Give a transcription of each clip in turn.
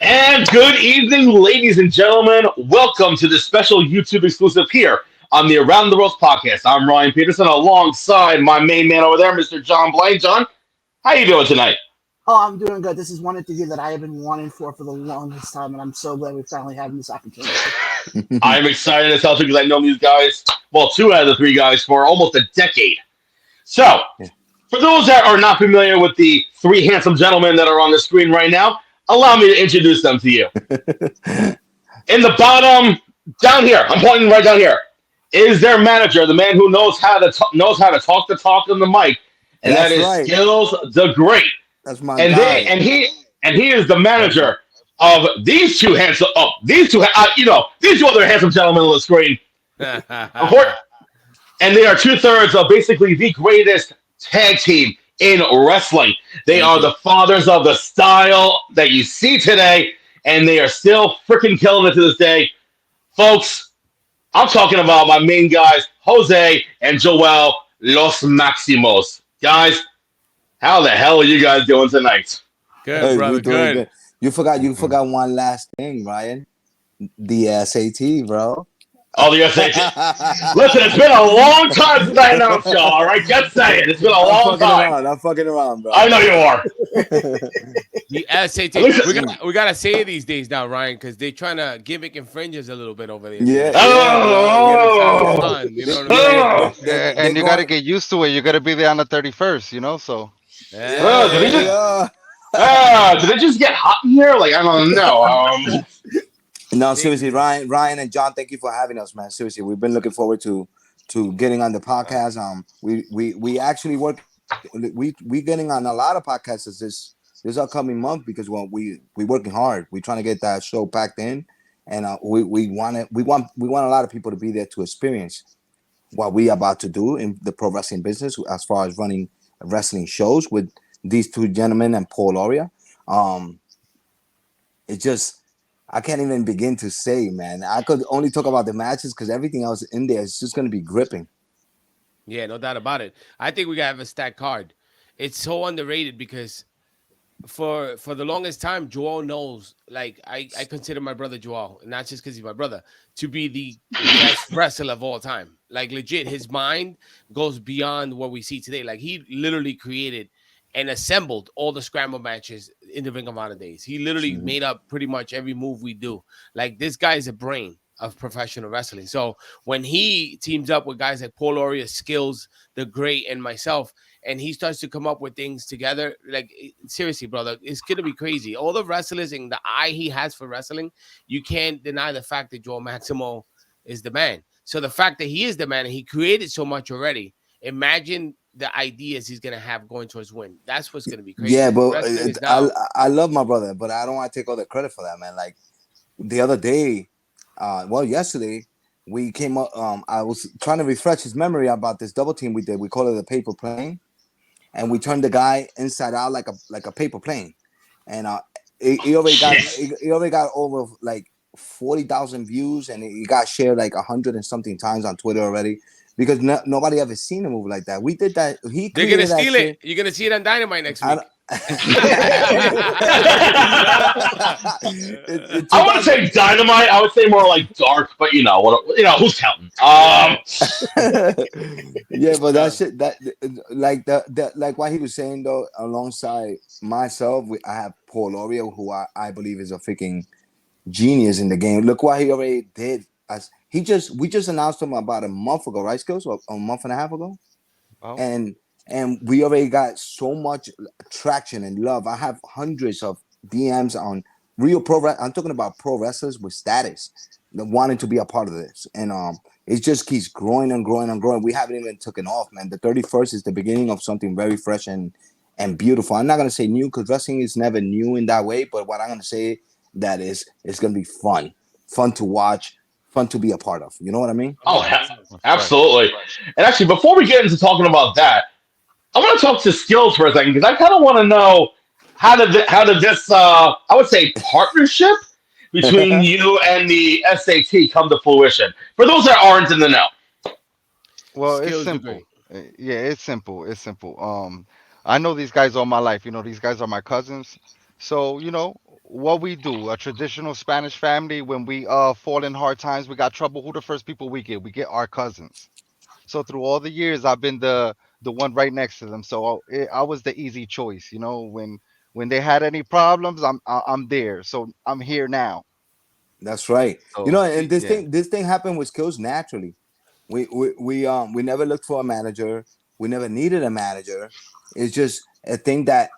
And good evening, ladies and gentlemen. Welcome to this special YouTube exclusive here on the Around the Roast podcast. I'm Ryan Peterson, alongside my main man over there, Mr. John Blayne. John, how you doing tonight? Oh, I'm doing good. This is one interview that I have been wanting for the longest time, and I'm so glad we finally having this opportunity. I'm excited as hell too because I know these guys, well, two out of the three guys, for almost a decade. So, for those that are not familiar with the three handsome gentlemen that are on the screen right now, allow me to introduce them to you. In the bottom, down here, I'm pointing right down here, is their manager, the man who knows how to talk the talk on the mic, and that That's is right. Skills the Great. That's my And they guy. and he is the manager of these two handsome, these two other handsome gentlemen on the screen. Unfor- And they are two-thirds of basically the greatest tag team in wrestling. They Thank are you. the fathers of the style that you see today, and they are still freaking killing it to this day. Folks, I'm talking about my main guys, Jose and Joel Los Maximos. Guys, how the hell are you guys doing tonight? Good, Hey, we're brother. doing Good. good. You forgot one last thing, Ryan. The S.A.T, bro. Oh, the SAT. Listen, it's been a long time since I announced y'all, all right? Just saying. It's been a I'm long fucking time. around. I'm fucking around, I bro. know you are. The At S.A.T. least, We gotta say it these days now, Ryan, because they trying to gimmick and fringes a little bit over there. Yeah, So yeah, bro. get us having oh, fun. You They, know what I yeah, mean? oh, they And you got to going. get used to it. You got to be there on the 31st, So Yeah, did they yeah, just Yeah. yeah. did it just get hot in here? Like I don't know. No, seriously, They- Ryan and John, thank you for having us, man. Seriously, we've been looking forward to getting on the podcast. We actually we getting on a lot of podcasts this upcoming month because we working hard. We trying to get that show packed in, and we want a lot of people to be there to experience what we about to do in the pro wrestling business as far as running wrestling shows with these two gentlemen and Paul Loria. Um, it just I can't even begin to say, man. I could only talk about the matches because everything else in there is just gonna be gripping. yeah, no doubt about it. I think we gotta have a stacked card. It's so underrated because for the longest time, Joel knows. Like I consider my brother Joel, not just because he's my brother, to be the best wrestler of all time. Like legit, his mind goes beyond what we see today. Like he literally created and assembled all the scramble matches in the Ring of Honor days. He literally Mhm. made up pretty much every move we do. Like this guy is a brain of professional wrestling. So when he teams up with guys like Paul Auria, Skills, the Great, and myself, and he starts to come up with things together. Like seriously, brother, it's gonna be crazy. All the wrestlers and the eye he has for wrestling, you can't deny the fact that Joel Maximo is the man. So the fact that he is the man and he created so much already, imagine the ideas he's gonna have going towards win. That's what's gonna be crazy Yeah, because but wrestling is I now. I love my brother, but I don't want to take all the credit for that, man. Like the other day, yesterday we came up. I was trying to refresh his memory about this double team we did. We call it a paper plane, and we turned the guy inside out like a paper plane, and he already got Jeez. he already got over like 40,000 views, and he got shared like 100 and something times on Twitter already because nobody ever seen a move like that. We did that. He They're gonna created that steal it. shit. You're gonna see it on Dynamite next I don't, week. in I wouldn't 2000. say dynamite. I would say more like dark, but who's counting? Yeah. Yeah, but that Uh, shit that like the like what he was saying though, alongside myself, I have Paul Loria, who I believe is a freaking genius in the game. Look what he already did. As we just announced him about a month ago, right, Skills? Or a month and a half ago, well, and we already got so much traction and love. I have hundreds of DMs on real I'm talking about pro wrestlers with status that wanting to be a part of this, and it just keeps growing and growing and growing. We haven't even taken off, man. The 31st is the beginning of something very fresh and beautiful. I'm not gonna say new because wrestling is never new in that way, but what I'm gonna say that is it's gonna be fun to watch, fun to be a part of. You know what I mean? Oh, 100%. that's right. absolutely. And actually, before we get into talking about that, I want to talk to Skills for a second because I kind of want to know how did this I would say partnership between you and the SAT come to fruition? For those that aren't in the know. Well, it's Skills simple. degree. Yeah, it's simple. It's simple. I know these guys all my life. These guys are my cousins. So, what we do, a traditional Spanish family, when we fall in hard times, we got trouble. Who the first people we get? We get our cousins. So through all the years, I've been the one right next to them. So I was the easy choice. You know, when they had any problems, I'm there. So I'm here now. That's right. You So know, and yeah, this thing happened with skills naturally. We never looked for a manager. We never needed a manager. It's just a thing that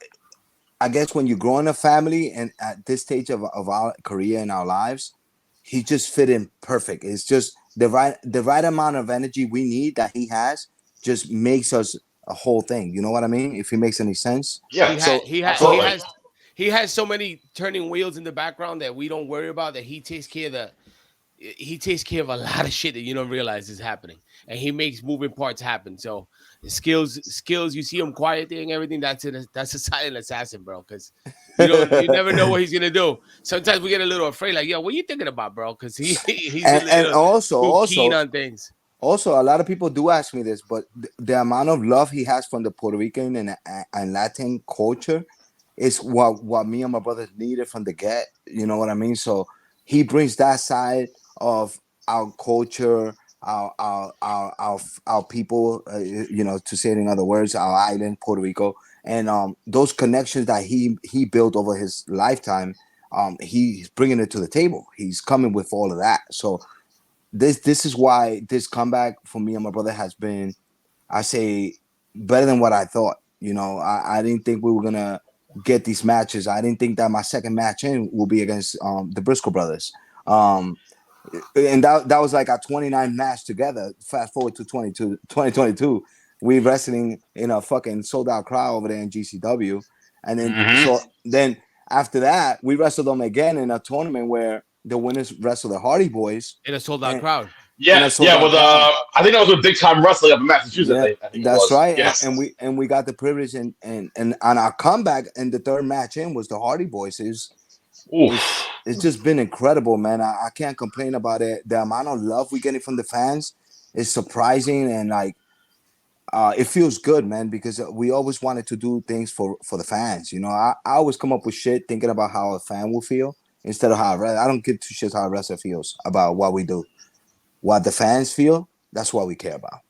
I guess when you grow in a family and at this stage of our career in our lives, he just fit in perfect. It's just the right amount of energy we need that he has just makes us a whole thing. You know what I mean? If it makes any sense. Yeah, He had So absolutely. he has so many turning wheels in the background that we don't worry about, that he takes care of a lot of shit that you don't realize is happening, and he makes moving parts happen. So skills, you see him quiet thing, everything. That's a silent assassin, bro. Because you never know what he's gonna do. Sometimes we get a little afraid, like, yo, what are you thinking about, bro? Because he's a and little also too keen also on things. Also, a lot of people do ask me this, but the amount of love he has from the Puerto Rican and Latin culture is what me and my brothers needed from the get. You know what I mean? So he brings that side of our culture, our people. To say it in other words, our island, Puerto Rico, and those connections that he built over his lifetime. He's bringing it to the table. He's coming with all of that. So this is why this comeback for me and my brother has been, I say, better than what I thought. I didn't think we were gonna get these matches. I didn't think that my second match in will be against the Briscoe brothers. Um, and that was like our 29 match together. Fast forward to 2022, we wrestling in a fucking sold out crowd over there in GCW, and then Hmm. so after that we wrestled them again in a tournament where the winners wrestled the Hardy Boys, In a sold out and crowd. in Yeah, a sold yeah. out With crowd. I think that was with Big Time Wrestling up in Massachusetts. Yeah, I think it that's was. right. And, Yes. and we got the privilege, and on our comeback, and the third match in was the Hardy Boys. It's Oof. it's just been incredible, man. I can't complain about it. The amount of love we're getting from the fans is surprising, and like it feels good, man, because we always wanted to do things for the fans. I always come up with shit thinking about how a fan will feel instead of how I don't give two shits how a wrestler feels about what we do. What the fans feel, that's what we care about.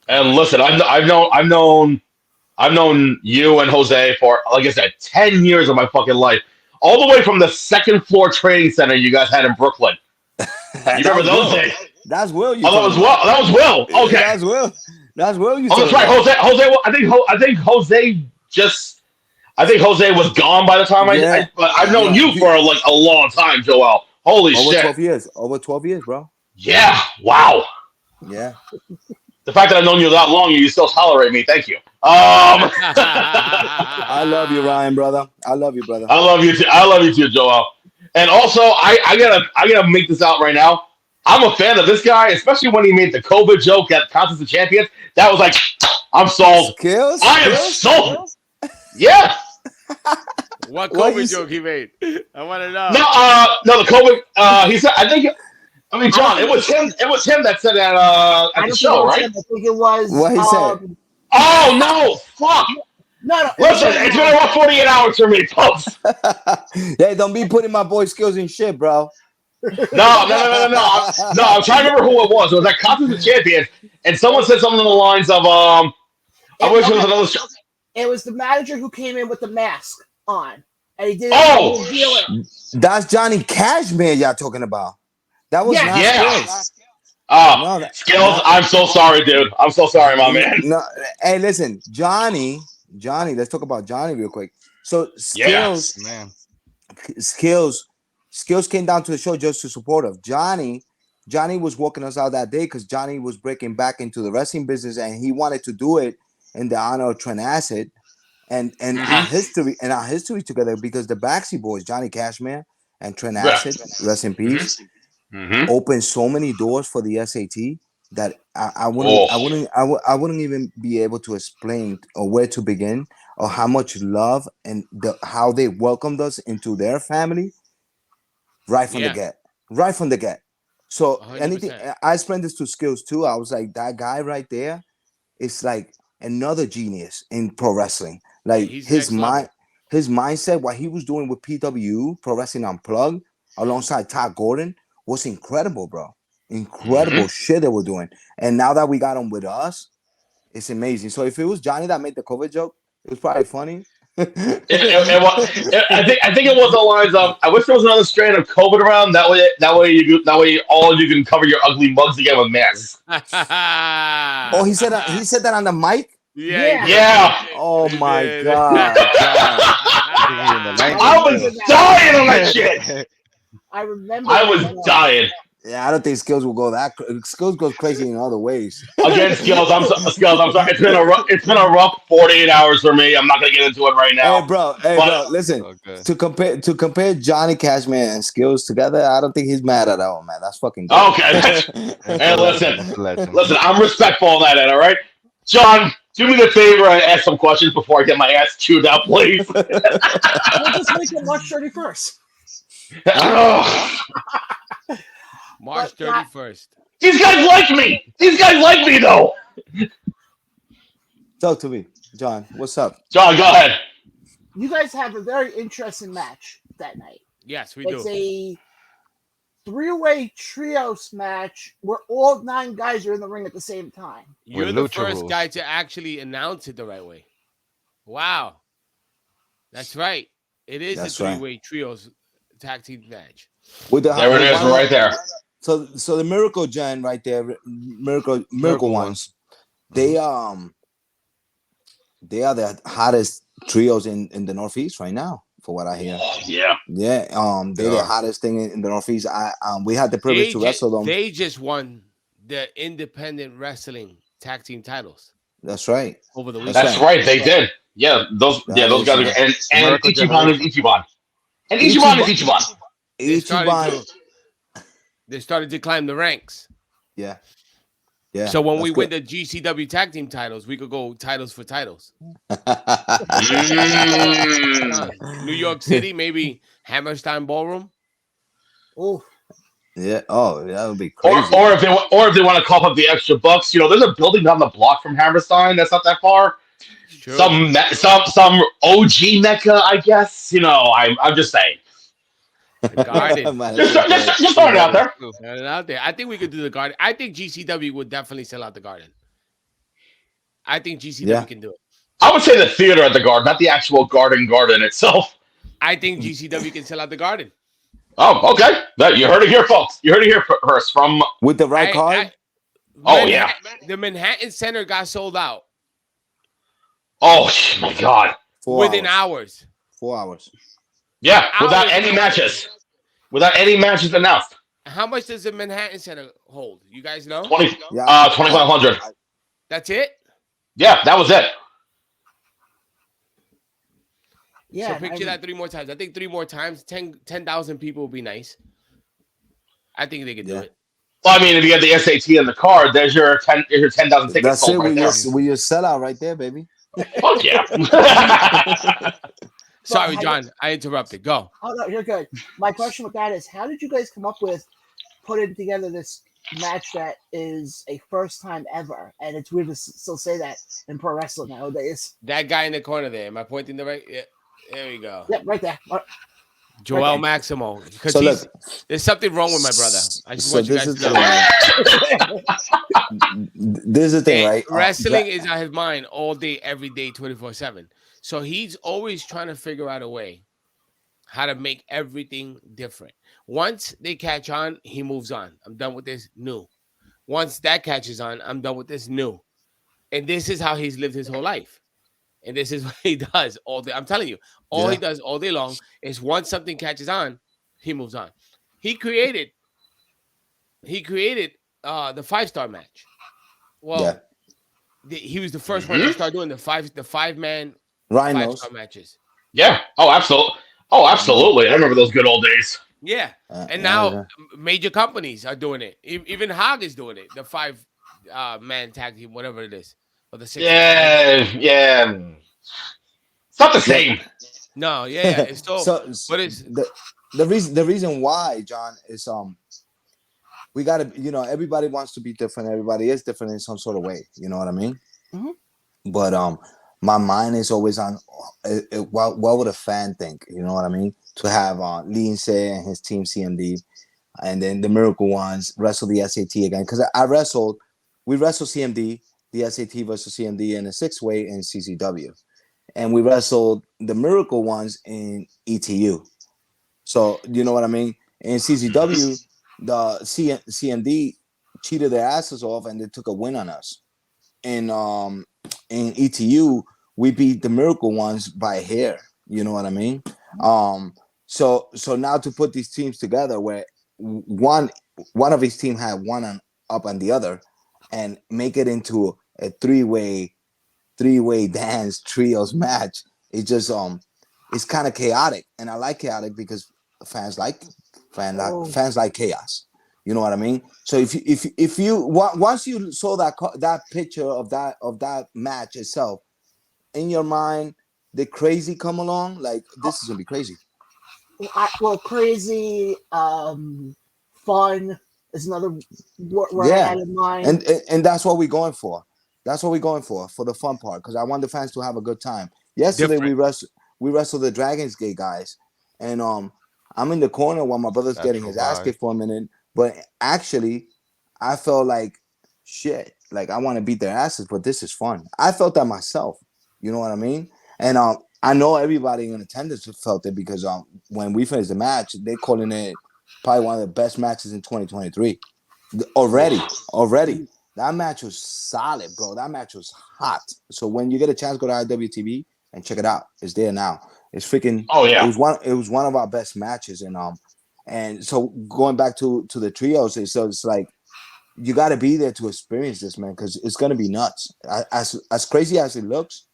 And listen, I've known you and Jose for, like I said, 10 years of my fucking life, all the way from the second floor training center you guys had in Brooklyn. You That remember was those Will. days? That's Will you Oh, that talking was about. Will. That was Will. Okay. That's Will. That's Will you Oh, that's talking right. about. I think Jose was gone by the time Yeah. but I've known No, you for like a long time, Joel. Holy over shit. 12 years. Over 12 years, bro. Yeah. Wow. Yeah. The fact that I've known you that long, you still tolerate me. Thank you. I love you, Ryan, brother. I love you, brother. I love you too. I love you too, Joel. And also, I gotta make this out right now. I'm a fan of this guy, especially when he made the COVID joke at Contest of Champions. That was like, I'm sold. Skills? I am Skills? sold. Yeah. What What you COVID say? joke he made? I want to No, know. no, the COVID. He said. I think. I mean, I don't John. It think was him. It was him that said that I at the don't think it show, was right? him. I think it was What he said? Oh no! Fuck. no, it Listen, wasn't it's been him. about 48 hours for me, folks. Hey, don't be putting my boy skills in shit, bro. No, no, no, no, no, no. No, I'm trying to remember who it was. It was at Contest of Champions, and someone said something along the lines of, I wish it was Okay, another show. it was the manager who came in with the mask on, and he did it for Oh, his dealer. That's Johnny Cashmere y'all talking about. That was not Yes, yeah. skills. Ah, No, Skills, that I'm so sorry, dude. I'm so sorry, my man. no. Hey, listen, Johnny. Let's talk about Johnny real quick. So Yeah. man. skills, skills came down to the show just to support him. Johnny was working us out that day because Johnny was breaking back into the wrestling business, and he wanted to do it in the honor of Trent Acid and Hmm. our history together because the Backseat Boys, Johnny Cashmere and Trent Yeah. Acid, rest in Hmm. peace, Hmm. opened so many doors for the S.A.T that Oh, I wouldn't even be able to explain or where to begin or how much love and how they welcomed us into their family right from the Yeah, get, right from the get. So hundred anything, percent. I explained this to Skills too. I was like, that guy right there is like another genius in pro wrestling. Yeah, Like he's next level. his mindset, what he was doing with PW, Pro Wrestling Unplugged, alongside Todd Gordon, was incredible, bro. Incredible shit they were doing. And now that we got him with us, it's amazing. So if it was Johnny that made the COVID joke, it was probably funny. I think it was the lines of, I wish there was another strand of COVID around. That way all you can cover your ugly mugs again with masks. Oh, he said that on the mic. Yeah, he did. Yeah. Oh He my did. God, John. He in the I was 90s dying on that shit. I remember. I that was well. dying. Yeah, I don't think Skills will go that. Skills goes crazy in other ways. Again, Skills. Skills. I'm sorry. It's been a rough 48 hours for me. I'm not gonna get into it right now. Hey, bro. But Listen. Okay. To compare Johnny Cashman and Skills together, I don't think he's mad at all, man. That's fucking good. okay. That's Hey, a legend. listen. That's a legend. Listen. I'm respectful of that, Ed, all right? John, do me the favor and ask some questions before I get my ass chewed out, please. We'll just make it March 31st. Ugh. March But that- 31st. These guys like me. These guys like me, though. Talk to me, John. What's up? John, go ahead. You guys have a very interesting match that night. Yes, we It's do. a three-way trios match where all 9 guys are in the ring at the same time. You're With the lucha first rules. guy to actually announce it the right way. Wow. That's right. It is That's a right. three-way trios tag team match. With the, There it is, right there. So the Miracle Gen right there, Miracle Ones. They are the hottest trios in the Northeast right now, for what I hear. Yeah. Yeah, they're the hottest thing in the Northeast. We had the privilege to wrestle them. They just won the independent wrestling tag team titles That's right. over the weekend. That's right. They did. Yeah, those guys are, and Miracle Ichiban is Generation. Ichiban. And Ichiban is Ichiban. They started to climb the ranks. Yeah. Yeah. So when that's we good. win the GCW tag team titles, we could go titles for titles. New York City, maybe Hammerstein Ballroom. Oh, Yeah. Oh, that would be crazy. Or if they want to cough up the extra bucks, there's a building down the block from Hammerstein that's not that far. Sure. Some OG Mecca, I guess. I'm just saying. The Garden. Just throwing it out there. Throw it out there. I think we could do the Garden. I think GCW would definitely sell out the Garden. I think GCW can do it. I would say the theater at the Garden, not the actual garden itself. I think GCW can sell out the Garden. Oh, okay. You heard it here, folks. You heard it here first from with the right card. The Manhattan Center got sold out. Oh my God! Within hours. 4 hours. Yeah, without any matches. Without any matches announced. How much does the Manhattan Center hold? You guys know? 2,500. That's it? Yeah, that was it. yeah. So picture that 3 more times. I think 3 more times, 10,000 people would be nice. I think they could do it. Well, I mean, if you get the S.A.T in the card, there's your 10,000 tickets. That's it. Right We just sell out right there, baby. Fuck yeah. Sorry, John. I interrupted. Go. Oh, no, you're good. My question with that is, how did you guys come up with putting together this match that is a first time ever? And it's weird to still say that in pro wrestling nowadays. That guy in the corner there. Am I pointing the right? Yeah. There we go. Yep, right there. Joel right there. Maximo. Because So there's something wrong with my brother. I just want you guys to know. This is the thing, right? Wrestling is on his mind all day, every day, 24/7. So he's always trying to figure out a way how to make everything different. Once they catch on, he moves on. I'm done with this new. Once that catches on, I'm done with this new. And this is how he's lived his whole life. And this is what he does all day. I'm telling you, all he does all day long is once something catches on, he moves on. He created the 5-star match. Well, he was the first one to start doing the 5-man Rhinos 5-star matches. Yeah. Oh, absolutely. Oh, absolutely. I remember those good old days. Yeah. And now major companies are doing it. Even Hog is doing it. The 5-man tag team, whatever it is. Or the 6. Yeah. It's not the same. No, yeah. It's still, what is the reason why, John, is we gotta, everybody wants to be different, everybody is different in some sort of way, you know what I mean? Mm-hmm. But my mind is always on what would a fan think? You know what I mean? To have Lince and his team CMD, and then the Miracle Ones wrestle the S.A.T again, because we wrestled CMD, the S.A.T versus CMD in a 6-way in CCW, and we wrestled the Miracle Ones in ETU. So you know what I mean? In CCW, the CMD cheated their asses off and they took a win on us. In ETU, we beat the Miracle Ones by a hair. You know what I mean? Um, so now to put these teams together, where one one of his team had one up on the other, and make it into a three-way dance trios match. It's just it's kind of chaotic, and I like chaotic because fans like Oh, fans like chaos. You know what I mean? So if you once you saw that picture of that match itself in your mind, the crazy come along, like this is gonna be crazy. well, crazy, fun is another word I Yeah, had in mind. and that's what we're going for. That's what we're going for the fun part. Because I want the fans to have a good time. Yesterday Different. we wrestled the Dragons Gate guys, and I'm in the corner while my brother's getting Natural his ass vibe. kicked for a minute. But actually, I felt like shit. Like I want to beat their asses, but this is fun. I felt that myself. You know what I mean? And I know everybody in attendance felt it because when we finished the match, they calling it probably one of the best matches in 2023. Already. That match was solid, bro. That match was hot. So when you get a chance, go to IWTV and check it out. It's there now. It's freaking. Oh yeah. It was one of our best matches, and so going back to the trios, so it's like you got to be there to experience this, man, because it's gonna be nuts. As crazy as it looks,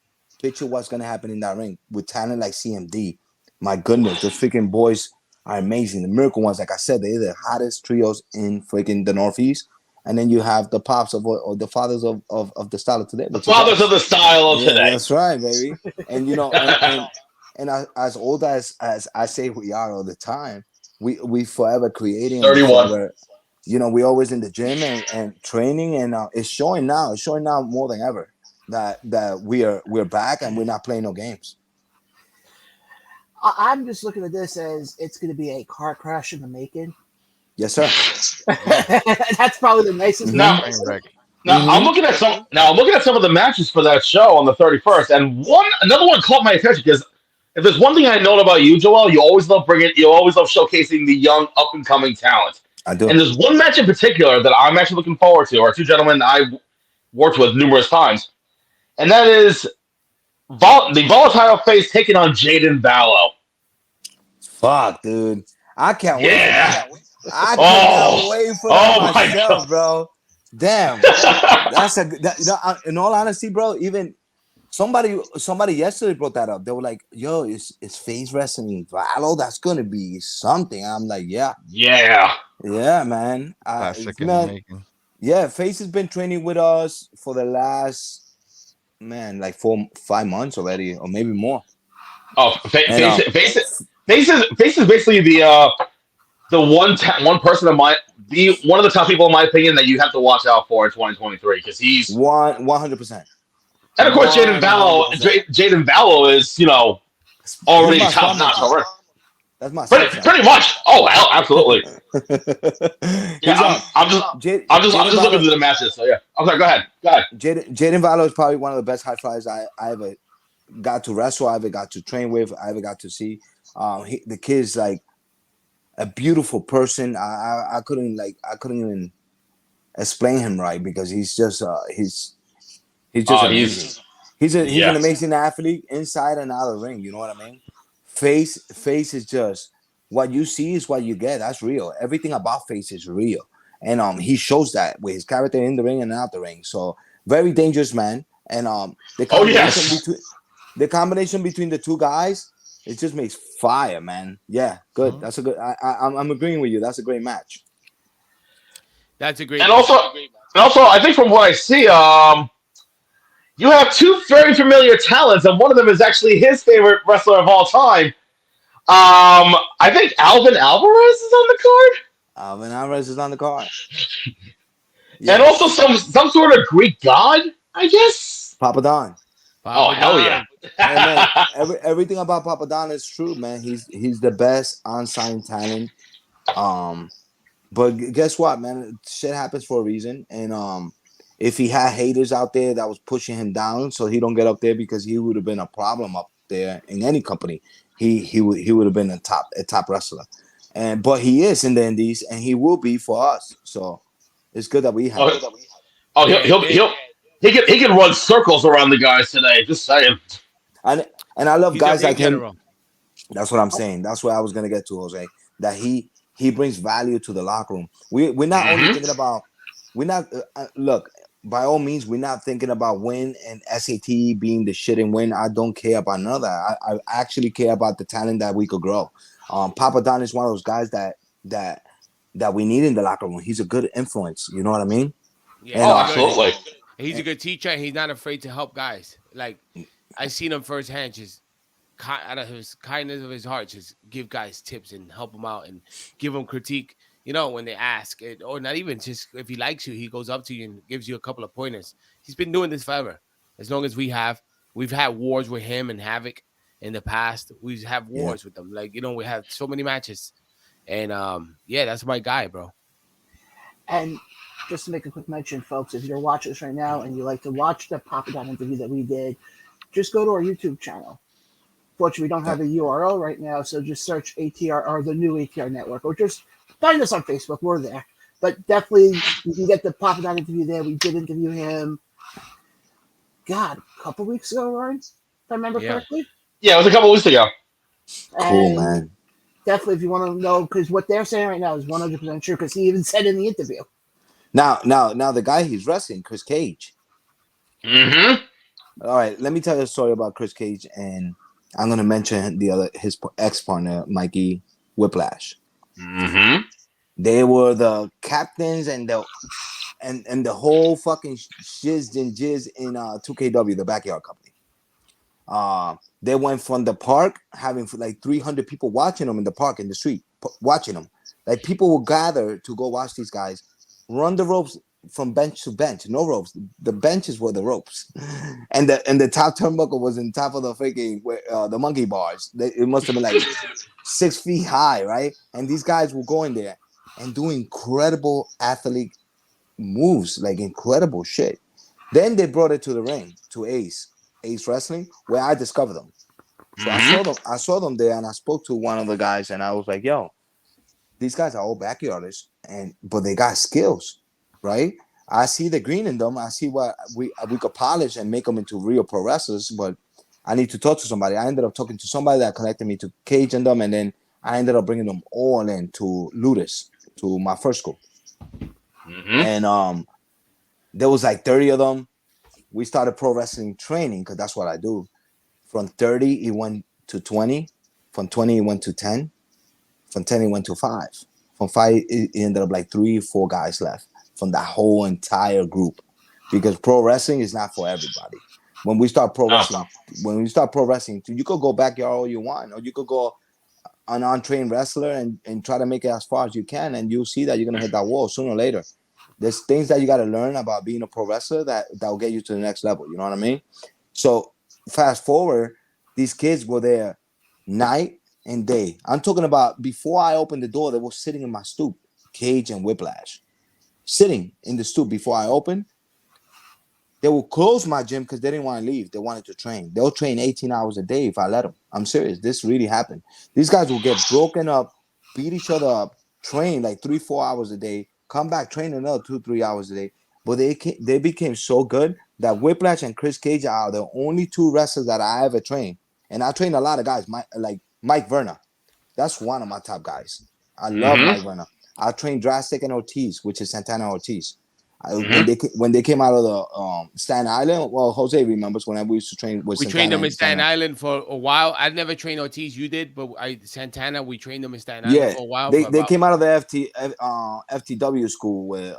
picture what's gonna happen in that ring with talent like CMD. My goodness, those freaking boys are amazing. The Miracle Ones, like I said, they're the hottest trios in freaking the Northeast. And then you have the pops of the fathers of the style of today, The which is fathers of us. the style of Yeah, today. that's right, baby. And as old as I say we are all the time, we forever creating and we 31. forever, we always in the gym and training, and it's showing now. It's showing now more than ever that we're back and we're not playing no games. I'm just looking at this as it's going to be a car crash in the making. Yes, sir. That's probably the nicest way Now, to Mm-hmm. put Train it. wreck. I'm Mm-hmm. looking at some. Now I'm looking at some of the matches for that show on the 31st, and another one caught my attention because if there's one thing I know about you, Joel, you always love showcasing the young, up and coming talent. I do. And there's one match in particular that I'm actually looking forward to, or two gentlemen I worked with numerous times, and that is the volatile face taking on Jaden Vallow. Fuck, dude. I can't wait for Yeah. that. I cannot Oh. wait for that Oh my myself, bro. Damn. god. In all honesty, bro, even somebody yesterday brought that up. They were like, yo, it's face wrestling Valo. That's gonna be something. I'm like, yeah, Yeah. yeah, man. Classic in the Man, making. yeah, Face has been training with us for the last, man, like 5 months already, or maybe more. Oh, And face is basically the one person of my the one of the top people in my opinion that you have to watch out for in 2023 because he's 100%. and of course One hundred percent. Jaden Vallow is He's already my top son notch now. already. That's my Pretty, stepson. pretty much. Oh, hell, absolutely. Yeah, He's I'm Jaden just looking Valo. through the matches. So yeah, I'm sorry. Go ahead. Go ahead. Jaden Valo is probably one of the best high flyers I ever got to wrestle. I ever got to train with. I ever got to see. The kid's like a beautiful person. I couldn't even explain him right because he's just Oh, amazing. He's an yeah. amazing athlete inside and out of the ring. You know what I mean? Face is just what you see is what you get. That's real. Everything about Face is real, and he shows that with his character in the ring and out the ring. So very dangerous man, and Oh yes. the combination between the two guys, it just makes fire, man. Yeah, good. Mhm. That's a good. I'm agreeing with you. That's a great match. That's a great And match. also, I think from what I see, you have two very familiar talents, and one of them is actually his favorite wrestler of all time. I think Alvin Alvarez is on the card, Alvin Alvarez is on the card. and also Yes, some sort of Greek god, I guess. Papa Don. Oh Papa hell yeah! Don. Hey man, everything about Papa Don is true, man. He's the best unsigned talent. Um, but guess what, man? Shit happens for a reason. And if he had haters out there that was pushing him down, so he don't get up there because he would have been a problem up there in any company. He would have been a top wrestler. And but he is in the Indies, and he will be for us. So it's good that we have oh, him. oh Yeah, he can run circles around the guys today. Just saying. And and I love he's a guys ring like him. general. That's what I'm saying. That's what I was gonna get to, Jose. That he brings value to the locker room. We're not only Hmm. thinking about we're not look, by all means we're not thinking about W.I.N and S.A.T being the shit and W.I.N. I don't care about none of that. I actually care about the talent that we could grow. Papa Don is one of those guys that that we need in the locker room. He's a good influence. You know what I mean? Yeah, And Oh, he's good. absolutely. He's a good teacher. And he's not afraid to help guys. Like I seen him firsthand, just out of his kindness of his heart, just give guys tips and help them out and give them critique. You know, when they ask it, or not even just if he likes you, he goes up to you and gives you a couple of pointers. He's been doing this forever, as long as we have. We've had wars with him and Havoc in the past. We've had yeah, wars with them. Like we have so many matches, and yeah, that's my guy, bro. And just to make a quick mention, folks, if you're watching this right now and you like to watch the Papa Don interview that we did, just go to our YouTube channel. Fortunately, we don't that, have a URL right now, so just search ATR or the new ATR network, or just find us on Facebook. We're there. But definitely, you can get the Papa Don interview there. We did interview him, God, a couple weeks ago, Ryan, if I remember Yeah, correctly. Yeah, it was a couple weeks ago. cool, And man. definitely, if you want to know, because what they're saying right now is 100% true, because he even said in the interview. Now the guy he's wrestling, Chris Cage. Hmm. All right, let me tell you a story about Chris Cage, and I'm gonna mention his ex partner, Mikey Whiplash. Hmm. They were the captains and the whole fucking shiz and jizz in 2KW, the backyard company. They went from the park having like 300 people watching them in the park in the street, watching them. Like people will gather to go watch these guys run the ropes from bench to bench, no ropes. The benches were the ropes, and the top turnbuckle was in top of the freaking the monkey bars. It must have been like 6 feet high, right? And these guys will go in there and do incredible athletic moves, like incredible shit. Then they brought it to the ring to Ace Wrestling, where I discovered them. So Hmm. I saw them there, and I spoke to one of the guys, and I was like, "Yo, these guys are all backyardists, and but they got skills, right? I see the green in them. I see what we could polish and make them into real pro wrestlers, but I need to talk to somebody. I ended up talking to somebody that connected me to Cage and them, and then I ended up bringing them all in to Ludus, to my first school, Hmm. and there was like 30 of them. We started pro wrestling training because that's what I do. From 30, it went to 20. From 20, it went to 10. From 10, it went to 5. From 5, it ended up like 3 or 4 guys left from that whole entire group. Because pro wrestling is not for everybody. When we start pro No. wrestling, you could go backyard all you want, or you could go an untrained wrestler and try to make it as far as you can, and you'll see that you're gonna hit that wall sooner or later. There's things that you got to learn about being a pro wrestler that will get you to the next level. You know what I mean? So fast forward, these kids were there night and day. I'm talking about before I opened the door, they were sitting in my stoop, Cage and Whiplash, sitting in the stoop before I opened. They will close my gym because they didn't want to leave. They wanted to train. They'll train 18 hours a day if I let them. I'm serious. This really happened. These guys will get broken up, beat each other up, train like 3, 4 hours a day, come back, train another 2, 3 hours a day. But they became so good that Whiplash and Chris Cage are the only 2 wrestlers that I ever trained. And I trained a lot of guys, like Mike Verna. That's one of my top guys. I love Hmm. Mike Verna. I trained Drastic and Ortiz, which is Santana Ortiz. Hmm. When they came out of the Staten Island, well, Jose remembers when we used to train with we trained Santana them in and Staten Staten. Island for a while. I never trained Ortiz. You did, but Santana. We trained them in Staten Island Yeah, for a while. they For they about came out of the FTW school where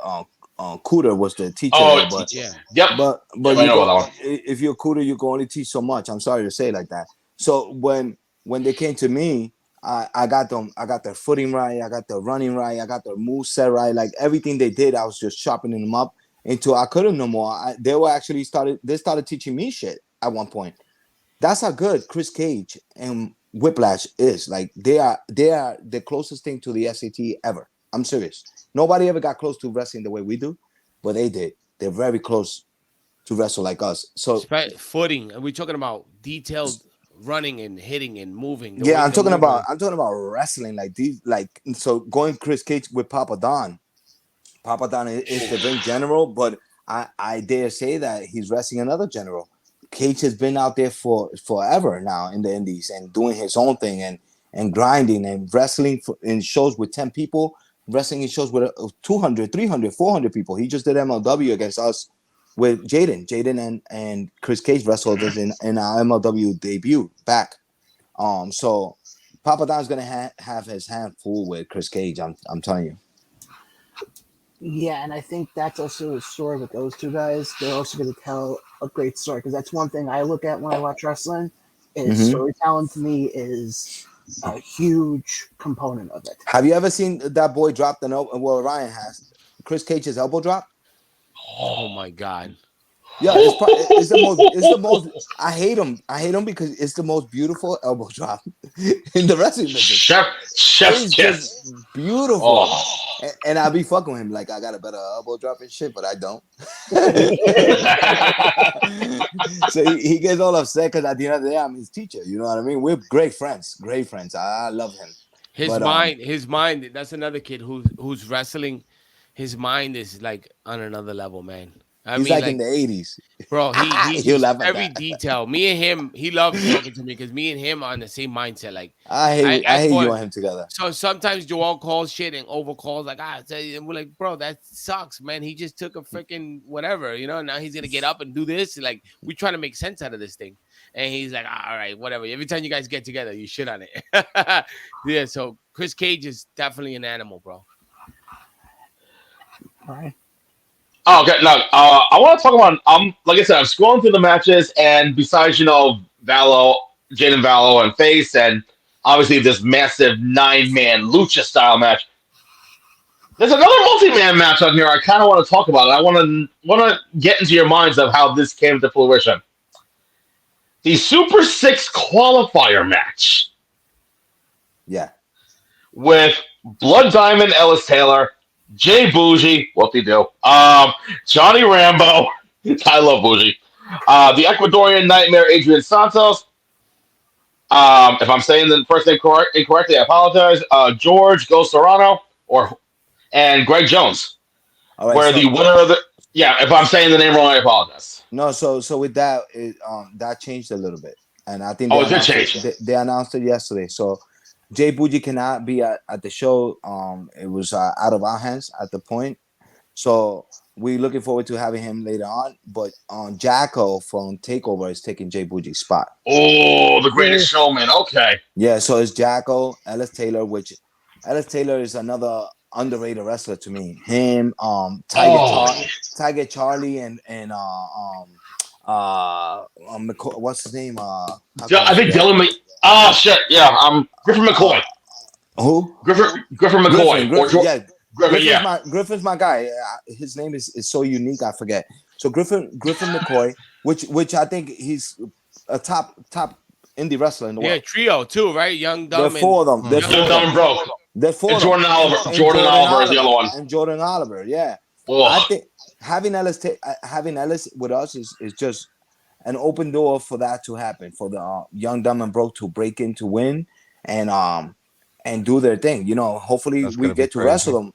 Cooter was the teacher Oh, there, but yeah. yep. but Yep. I you know go about that one. if you're Cooter, you can only teach so much. I'm sorry to say it like that. So when they came to me, I got them. I got their footing right. I got their running right. I got their move set right. Like everything they did, I was just sharpening them up until I couldn't no more. They started teaching me shit. at one point. That's how good Chris Cage and Whiplash is. Like they are the closest thing to the S.A.T ever. I'm serious. Nobody ever got close to wrestling the way we do, but they did. They're very close to wrestle like us. So Footing, and we're talking about detailed running and hitting and moving. The yeah, way I'm the talking about movement. wrestling like these so going Chris Cage with Papa Don. Papa Don is the ring general, but I dare say that he's wrestling another general. Cage has been out there for forever now in the Indies and doing his own thing and grinding and wrestling in shows with 10 people, wrestling in shows with 200, 300, 400 people. He just did MLW against us with Jaden. Jaden and Chris Cage wrestled us in our MLW debut back. So Papa Don's gonna have his hand full with Chris Cage. I'm telling you. Yeah, and I think that's also a story with those two guys. They're also going to tell a great story because that's one thing I look at when I watch wrestling. Is Mm-hmm. storytelling to me is a huge component of it. Have you ever seen that boy drop the elbow? Well, Ryan has. Chris Cage's elbow drop. Oh my god. Yeah, it's the most. It's the most. I hate him. I hate him because it's the most beautiful elbow drop in the wrestling business. Chef's It's just kiss. beautiful. Oh. And I'll be fucking with him like I got a better elbow drop and shit, but I don't. So he gets all upset because at the end of the day, I'm his teacher. You know what I mean? We're great friends. Great friends. I love him. His But mind, his mind. That's another kid who's wrestling. His mind is like on another level, man. I he's mean, like in like, the 80s. bro, he He'll just laugh at every that. detail. Me and him, he loves talking to me because me and him are on the same mindset. Like, I I hate you put. and him together. So sometimes Joel calls shit and over calls like and we're like, bro, that sucks, man. He just took a freaking whatever, Now he's gonna get up and do this. Like we trying to make sense out of this thing, and he's like, all right, whatever. Every time you guys get together, you shit on it. Yeah. So Chris Cage is definitely an animal, bro. All right. Oh, okay. Now, I want to talk about. Like I said, I'm scrolling through the matches, and besides, Vallo, Jaden Vallo, and Face, and obviously this massive 9-man lucha style match. There's another multi-man match on here. I kind of want to talk about it. I want to get into your minds of how this came to fruition. The Super Six qualifier match Yeah. with Blood Diamond Ellis Taylor, Jay Bougie, what they do, Johnny Rambo, I love Bougie, the Ecuadorian Nightmare Adrian Santos. If I'm saying the first name incorrectly, I apologize. George Go Serrano and Greg Jones, All right. where the So winner of the if I'm saying the name wrong, I apologize. no. So with that, that changed a little bit, and I think they Oh, it did announced it. change. They announced it yesterday. So Jay Bougie cannot be at the show. It was out of our hands at the point. So we're looking forward to having him later on. But Jacko from Takeover is taking Jay Bougie's spot. Oh, the Yeah. Greatest Showman. Okay. Yeah, so it's Jacko, Ellis Taylor, which Ellis Taylor is another underrated wrestler to me. Him, Oh, Tiger Charlie, and what's his name? How can I I think forget? Dylan. Oh shit. Yeah. Griffin Uh, McCoy. who? Griffin McCoy or Griffin, yeah. Griffin. Yeah. Griffin's my guy. His name is so unique. I forget. So Griffin McCoy, which I think he's a top indie wrestler in the Yeah, world. trio too, right? Young, There are dumb, and four of them. There's young. four Young of Dumb them. and Broke. There's four And of them. Jordan Oliver. And Jordan Oliver is the other one. And Jordan Oliver. Yeah, I Oh. think having Ellis with us is just an open door for that to happen, for the young dumb and broke to break in to win and do their thing. Hopefully That's we gonna be get to wrestle crazy. them.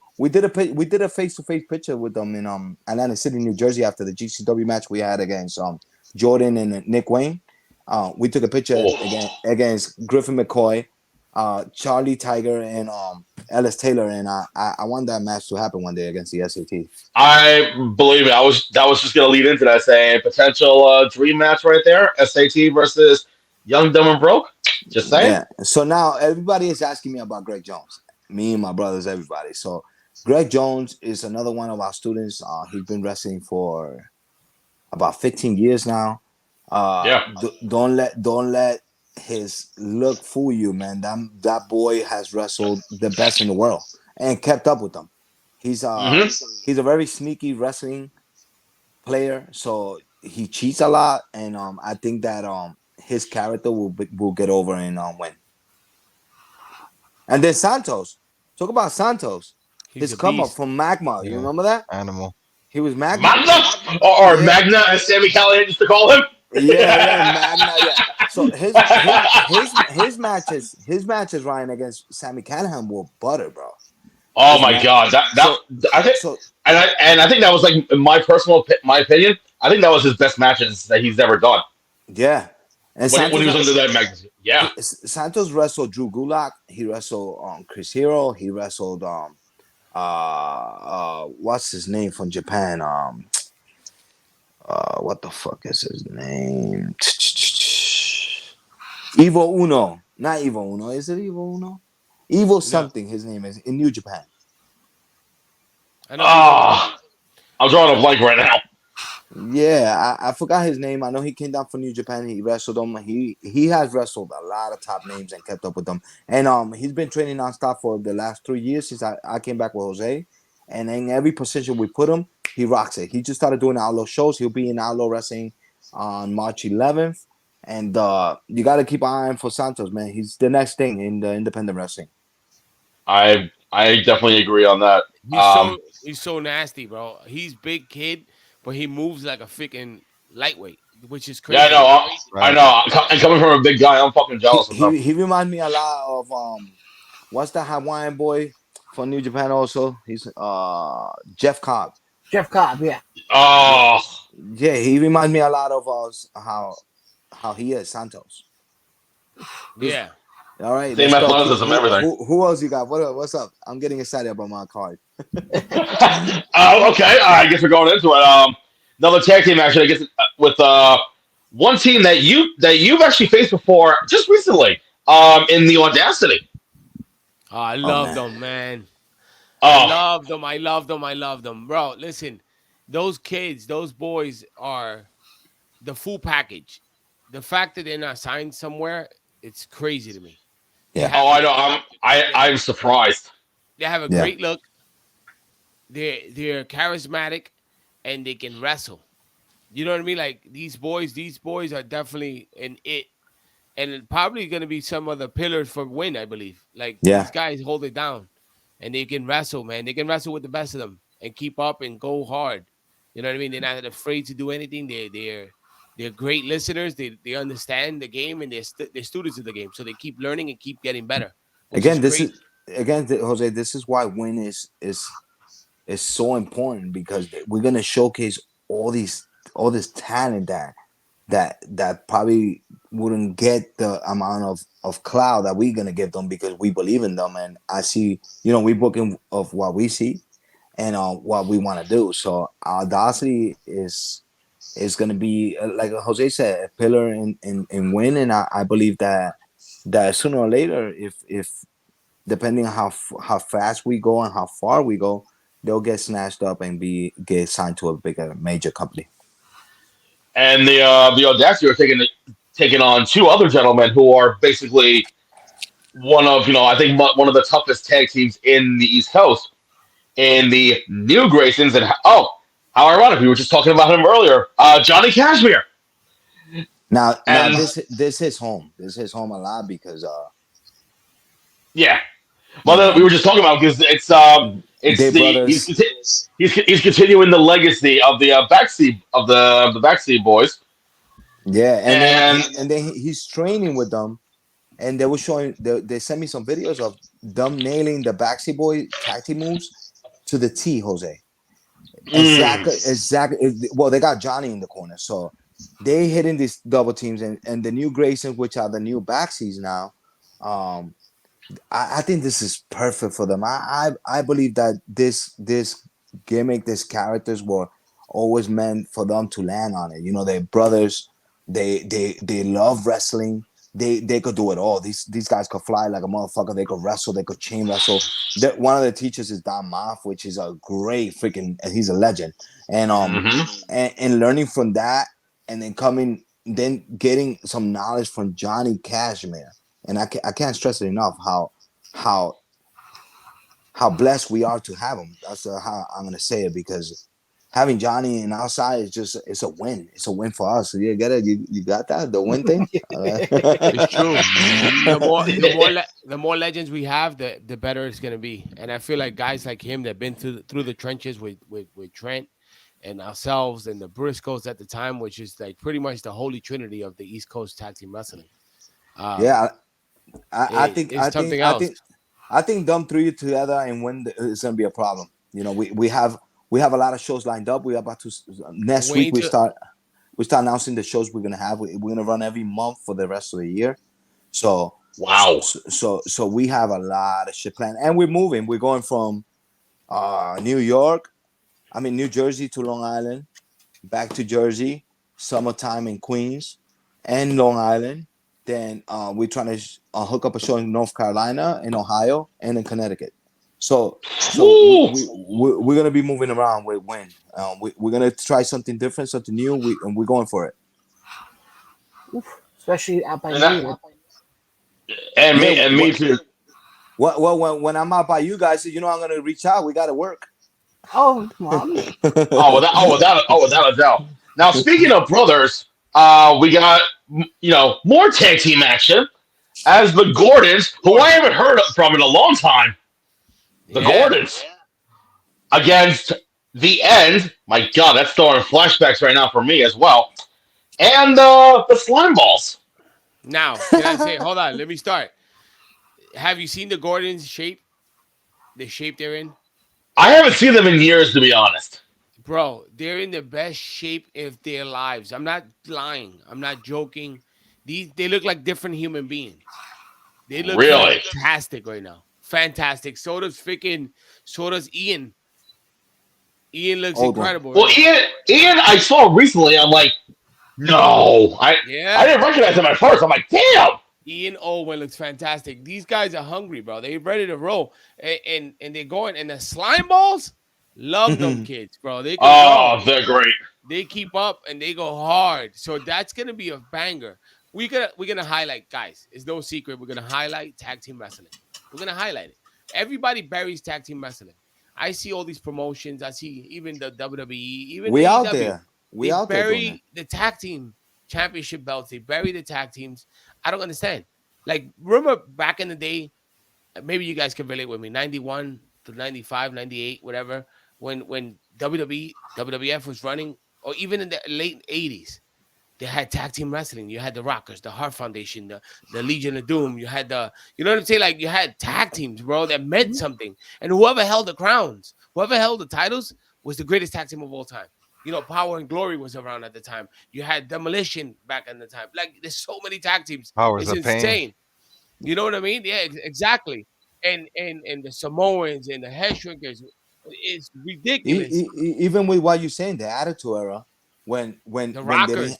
We did a face-to-face picture with them in Atlantic City, New Jersey after the GCW match we had against Jordan and Nick Wayne. We took a picture Oh. against Griffin McCoy, Charlie Tiger, and Ellis Taylor, and I want that match to happen one day against the S.A.T. I believe it. That was just gonna lead into that saying potential dream match right there. SAT versus Young Dumb and Broke. Just saying. Yeah. So now everybody is asking me about Greg Jones. Me and my brothers, everybody. So Greg Jones is another one of our students. He's been wrestling for about 15 years now. Yeah. Don't let his look fool you, man. That boy has wrestled the best in the world and kept up with them. He's Hmm. he's a very sneaky wrestling player. So he cheats a lot, and I think that his character will get over and win. And then Santos, talk about Santos, He's his a come up beast. from Magma. You Yeah, remember that? animal. He was Magma. Magna or Yeah, Magna, as Sammy Callahan used to call him. yeah, Magna. Yeah. So his matches Ryan against Sammy Callahan were butter, bro. Oh His my match. god, that So I think, so and I think that was like in my opinion. I think that was his best matches that he's ever done yeah, and when he Santos was under that magazine. Yeah. Santos wrestled Drew Gulak. He wrestled Chris Hero. He wrestled what's his name from Japan? What the fuck is his name? Evo Uno, not Evo Uno. Is it Evo Uno? Evo No, something. His name is in New Japan. I know who you're talking about. Ah, I'm drawing a blank right now. Yeah, I forgot his name. I know he came down from New Japan. He wrestled them. He has wrestled a lot of top names and kept up with them. And he's been training nonstop for the last 3 years since I came back with Jose. And in every position we put him, he rocks it. He just started doing outlaw shows. He'll be in outlaw wrestling on March 11th. And you got to keep an eye on for Santos, man. He's the next thing in the independent wrestling. I definitely agree on that. He's so nasty, bro. He's big kid, but he moves like a freaking lightweight, which is Yeah, I crazy to know. me. I Right. know. And coming from a big guy, I'm fucking He jealous of him. he he reminds me a lot of what's the Hawaiian boy from New Japan also? He's Jeff Cobb. Jeff Cobb, yeah. Yeah, Oh, yeah, he reminds me a lot of how he is Santos. Who's Yeah. all right? same Let's go. athleticism, everything. Who else you got? What's up? I'm getting excited about my card. Okay, I guess we're going into it. Another tag team action. I guess with one team that you've actually faced before just recently. In the Audacity. Oh, I Oh love man, them, man. I Oh, love them. I love them. I love them. Bro, listen, those kids, those boys are the full package. The fact that they're not signed somewhere, it's crazy to me. They yeah, have I the know. they, I'm surprised. they have a yeah, great look. They're charismatic and they can wrestle. You know what I mean? Like these boys are definitely an it, and probably going to be some of the pillars for win. I believe. Like these yeah. guys hold it down, and they can wrestle, man. They can wrestle with the best of them and keep up and go hard. You know what I mean? They're not afraid to do anything. They're great listeners. They understand the game and they're students of the game, so they keep learning and keep getting better, which is Again, this is crazy. Jose. This is why win is so important because we're gonna showcase all these all this talent that probably wouldn't get the amount of cloud that we're gonna give them because we believe in them and I see we booking of what we see and what we want to do. So audacity is gonna be like Jose said a pillar in win and I believe that sooner or later if depending on how fast we go and how far we go they'll get snatched up and be get signed to a bigger major company. And the Audacity are taking on two other gentlemen who are basically one of I think one of the toughest tag teams in the East Coast in the New Graysons. And how ironic, we were just talking about him earlier, Johnny Cashmere. Now And this is home. This is home a lot because yeah, you well, we know were just talking about because it's they the brothers. he's continuing the legacy of the Backseat Boys. Yeah, And and then he's training with them, and they were showing. They sent me some videos of them nailing the Backstreet Boy tag team moves to the T. Jose, mm, exactly. Well, they got Johnny in the corner, so they hitting these double teams, and the new Graysons, which are the new Backseas now. Um, I think this is perfect for them. I believe that this gimmick, these characters were always meant for them to land on it. They're brothers. They love wrestling. They could do it all. These guys could fly like a motherfucker. They could wrestle. They could chain wrestle. One of the teachers is Don Moff, which is a great freaking. He's a legend. And hmm and learning from that, and then then getting some knowledge from Johnny Cashmere and I can't stress it enough how blessed we are to have him. That's how I'm gonna say it because having Johnny and outside is just it's a win. It's a win for us. So you get it. You got that the win thing. It's true. The more legends we have, the better it's gonna be. And I feel like guys like him that been through the trenches with Trent and ourselves and the Briscoes at the time, which is like pretty much the holy trinity of the East Coast tag team wrestling. Um, Yeah, I think it's something else. I think them three together and win is gonna be a problem. You know, we have a lot of shows lined up. We're about to next week Waiting to we start announcing the shows we're gonna have. We're gonna run every month for the rest of the year. So Wow. so we have a lot of shit planned, and we're moving. We're going from New Jersey to Long Island, back to Jersey, summertime in Queens and Long Island. Then we're trying to hook up a show in North Carolina, in Ohio, and in Connecticut. So we're gonna be moving around with Win. We're gonna try something different, something new. And we're going for it. Oof, especially out by And, me. that, and me Yeah. and me too. When I'm out by you guys, you know I'm gonna reach out. We gotta work. Oh, mom. Without a doubt. Now, speaking of brothers, we got more tag team action as the Gordons, who I haven't heard from in a long time. The Gordons against the End. My God, that's throwing flashbacks right now for me as well. And the Slime Balls. Now, can I say, hold on, let me start. Have you seen the Gordons shape? The shape they're in? I haven't seen them in years, to be honest. Bro, they're in the best shape of their lives. I'm not lying. I'm not joking. They look like different human beings. They look Really? fantastic right now. Fantastic. So does Ian. Ian looks Old one. incredible. Well, Right now. Ian, I saw recently. I'm like, no, I Yeah. didn't recognize him at first. I'm like, damn. Ian Owen looks fantastic. These guys are hungry, bro. They're ready to roll. And they're going. And the slime balls, love them kids, bro. They can Oh, go. they're great. They keep up and they go hard. So that's gonna be a banger. We're gonna highlight, guys. It's no secret. We're gonna highlight tag team wrestling. We're gonna highlight it. Everybody buries tag team wrestling. I see all these promotions. I see even the WWE, even We out AEW. there. We They out there doing it. bury the tag team championship belts. They bury the tag teams. I don't understand. Like, remember back in the day, maybe you guys can relate with me, 91 to 95, 98, whatever, when WWE, WWF was running, or even in the late 80s, they had tag team wrestling. You had the Rockers, the Heart Foundation, the Legion of Doom. You had you know what I'm saying? Like, you had tag teams, bro, that meant something. And whoever held the crowns, whoever held the titles was the greatest tag team of all time. You know, Power and Glory was around at the time. You had Demolition back in the time. Like, there's so many tag teams. Powers It's of Pain. insane. You know what I mean? Yeah, exactly. And the Samoans and the Head Shrinkers, it's ridiculous. Even with what you're saying, the Attitude Era, when The when they didn't, Rockers.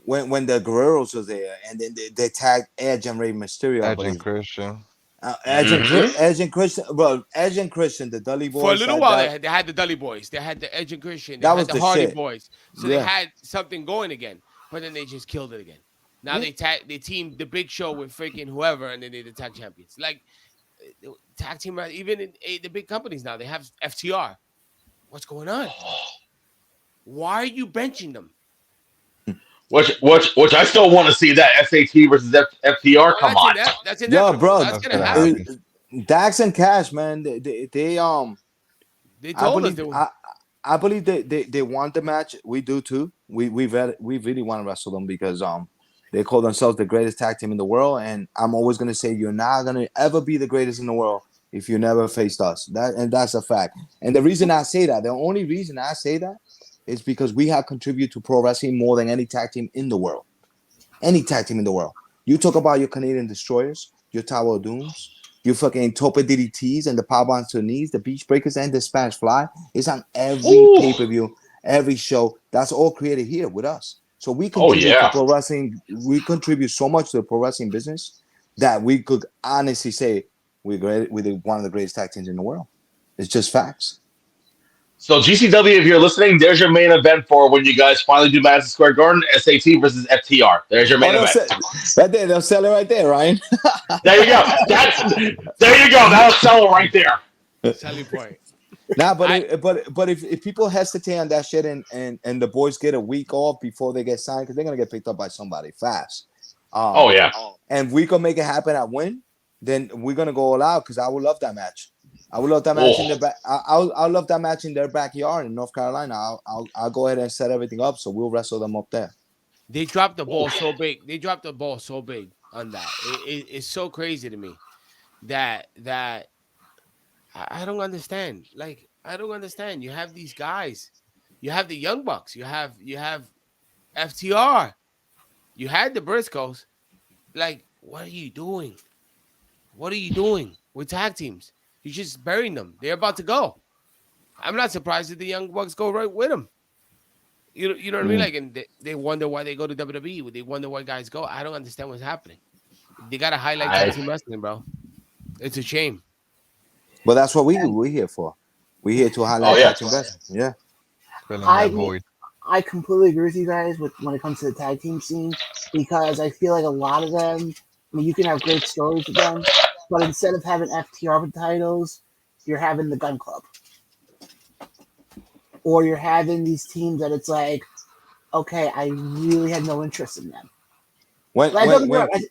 when the Guerreros was there, and then they tagged Edge and Rey Mysterio, I Edge and believe. Christian. Mm-hmm. Edge and Christian, bro, Edge and Christian, the Dudley For a Boys. little while, they had the Dudley Boys. They had the Edge and Christian. They That had was the the Hardy shit. Boys. So they Yeah. had something going again. But then they just killed it again. Now they teamed the Big Show with freaking whoever, and then they're the tag champions. Like, tag team, even in the big companies now, they have FTR. What's going on? Why are you benching them? Which I still want to see that S.A.T. versus FTR. Oh, Come on. That's Yo, inevitable. bro, That's That's gonna gonna happen. happen. Dax and Cash, man, They I told us believe they were. I believe they want the match. We do too. We really want to wrestle them because they call themselves the greatest tag team in the world, and I'm always gonna say you're not gonna ever be the greatest in the world if you never faced us. That's a fact. And the reason I say that, the only reason I say that is because we have contributed to pro wrestling more than any tag team in the world. Any tag team in the world. You talk about your Canadian Destroyers, your Tower of Dooms, your fucking Tope DDTs and the power bombs to the knees, the Beach Breakers and the Spanish Fly. It's on every Ooh. pay-per-view, every show. That's all created here with us. So we Oh contribute to yeah. pro wrestling. We contribute so much to the pro wrestling business that we could honestly say we're great. We're one of the greatest tag teams in the world. It's just facts. So GCW, if you're listening, there's your main event for when you guys finally do Madison Square Garden. S.A.T. versus FTR. There's your Oh, main event. right there. They'll sell it right there, Ryan. There you go. There you go. That'll sell it right there. Selling point. Nah, but I if people hesitate on that shit and the boys get a week off before they get signed because they're gonna get picked up by somebody fast. Oh Um, yeah. and we can make it happen at Win, then we're gonna go all out because I would love that match. I would love that match in Oh, their back. I'll love that match in their backyard in North Carolina. I'll go ahead and set everything up so we'll wrestle them up there. They dropped the oh. ball so big. They dropped the ball so big on that. It's so crazy to me that I don't understand. Like I don't understand. You have these guys. You have the Young Bucks. You have FTR. You had the Briscoes. Like what are you doing? What are you doing with tag teams? You're just burying them. They're about to go. I'm not surprised if the Young Bucks go right with them. You know what I mean? Mm. Like, and they wonder why they go to WWE. They wonder why guys go. I don't understand what's happening. They gotta highlight tag I team wrestling, bro. It's a shame. But that's what And we're here for. We're here to oh highlight yeah. tag team wrestling. Yeah. Filling I that mean, void. I completely agree with you guys with when it comes to the tag team scene because I feel like a lot of them. I mean, you can have great stories with them, but instead of having FTR with titles, you're having the Gun Club, or you're having these teams that it's like, okay, I really had no interest in them. When Like, don't when get me wrong. when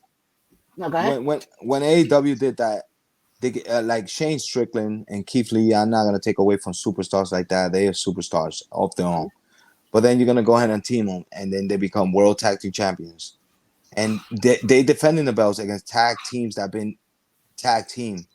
No, go ahead. when AEW did that, they like Shane Strickland and Keith Lee. I'm not gonna take away from superstars like that. They are superstars of their own. But then you're gonna go ahead and team them, and then they become world tag team champions. And they defending the belts against tag teams that have been tag team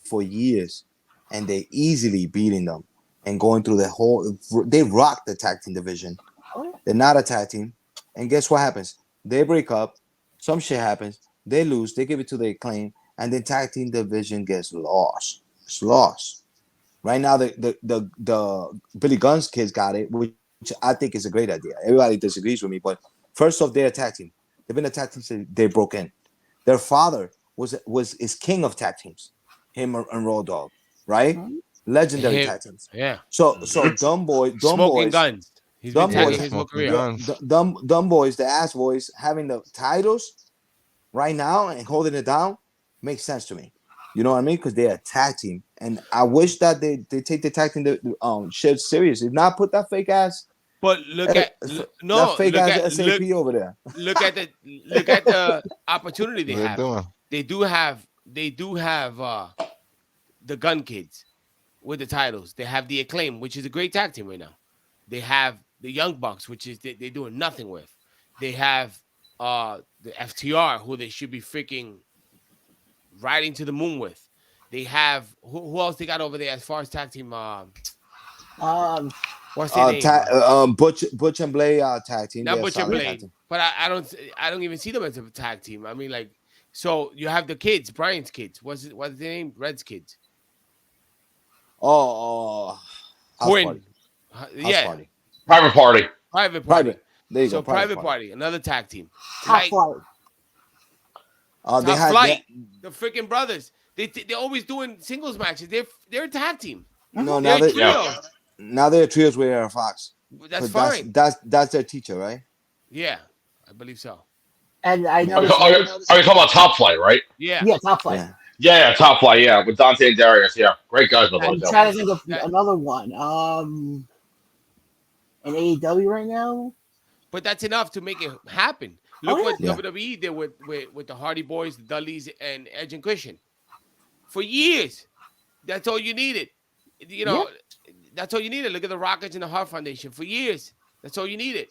for years, and they easily beating them and going through the whole. They rock the tag team division. Oh, yeah. They're not a tag team, and guess what happens? They break up. Some shit happens. They lose. They give it to their claim, and then tag team division gets lost. It's lost. Right now, the Billy Gunn's kids got it, which I think is a great idea. Everybody disagrees with me, but first off, they're a tag team. They've been a tag team since they broke in. Their father was is king of tag teams, him and Road Dogg, right? Mhm. Legendary Him, tag teams. yeah. So Mhm. dumb Smoking boys, guns. He's been dumb Yeah, tagging boys, his whole smoking career. guns. dumb boys, the ass boys having the titles right now and holding it down makes sense to me. You know what I mean? Because they're a tag team, and I wish that they take the tag team shit serious. If not, put that fake ass But look at that no, fake ass SAP over there. look at the opportunity they They're have. doing. They do have the Gun Kids with the titles. They have the Acclaim, which is a great tag team right now. They have the Young Bucks, which is they're doing nothing with. They have the FTR, who they should be freaking riding to the moon with. They have who else they got over there as far as tag team? Um, What's their name? Butch and Blade tag team. Not They're a Butcher solid tag Blade, team. but I don't even see them as a tag team. I mean, like, so you have the kids, Brian's kids. What's their name? Red's kids. Oh, house Quinn. party, house Yeah, party, Private party. private party. private. There you go, So private private party. party, another tag team. Top Like Flight. They Top had Flight, that. the freaking brothers. They're always doing singles matches. They're a tag team. No, Mhm. now They're Yeah. trios. they're trios with Air Fox That's because fine. that's their teacher, right? Yeah, I believe so. And I Are you, noticed, are you, are you talking about Top Flight, right? Yeah, yeah, Top Flight. Yeah. Yeah, yeah, Top Flight. Yeah, with Dante and Darius. Yeah, great guys, by the way. I'm Too. trying to think of that, another one. In AEW right now. but that's enough to make it happen. Oh Look yeah. what Yeah. WWE did with the Hardy Boys, the Dudleys, and Edge and Christian for years. That's all you needed. You Yeah. know, that's all you needed. Look at the Rockets and the Hart Foundation for years. That's all you needed.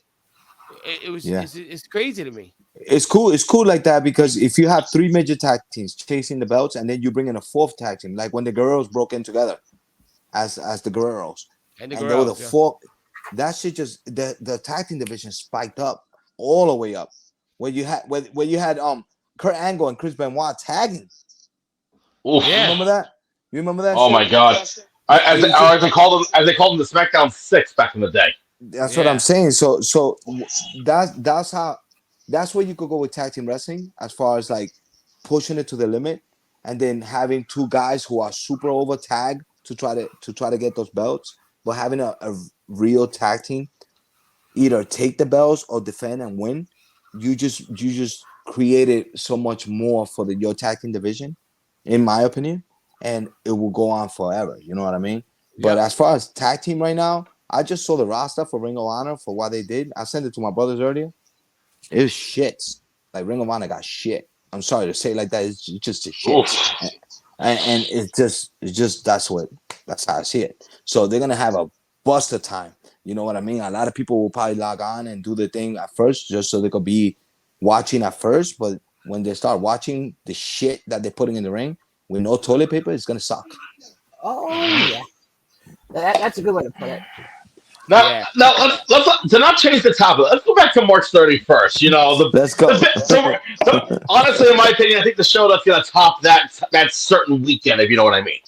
It was Yeah. it's crazy to me. It's cool. It's cool like that because if you have three major tag teams chasing the belts, and then you bring in a fourth tag team, like when the Guerreros broke in together as the Guerreros, And the and they were the girls, yeah. fourth. That shit just the tag team division spiked up all the way up. Where you had Kurt Angle and Chris Benoit tagging. Oof. You Yeah. remember that? You remember that Oh my shit? God. And you just As they called them the SmackDown Six back in the day. That's what I'm Yeah. saying. That's where you could go with tag team wrestling as far as like pushing it to the limit, and then having two guys who are super over tag to try to get those belts, but having a real tag team either take the belts or defend and win. You just created so much more for your tag team division, in my opinion, and it will go on forever. You know what I mean? But Yep. as far as tag team right now, I just saw the roster for Ring of Honor for what they did. I sent it to my brothers earlier. It was shits. Like Ring of Honor got shit. I'm sorry to say it like that. It's just a shits. Oof. And it's just that's how I see it. So they're gonna have a buster time. You know what I mean? A lot of people will probably log on and do the thing at first just so they could be watching at first, but when they start watching the shit that they're putting in the ring with no toilet paper, it's gonna suck. Oh yeah, that's a good way to put it. Now, Yeah. now let's to not change the topic. Let's go back to March 31st. You know Let's the go. bit. So honestly, in my opinion, I think the show that's going to top that certain weekend, if you know what I mean.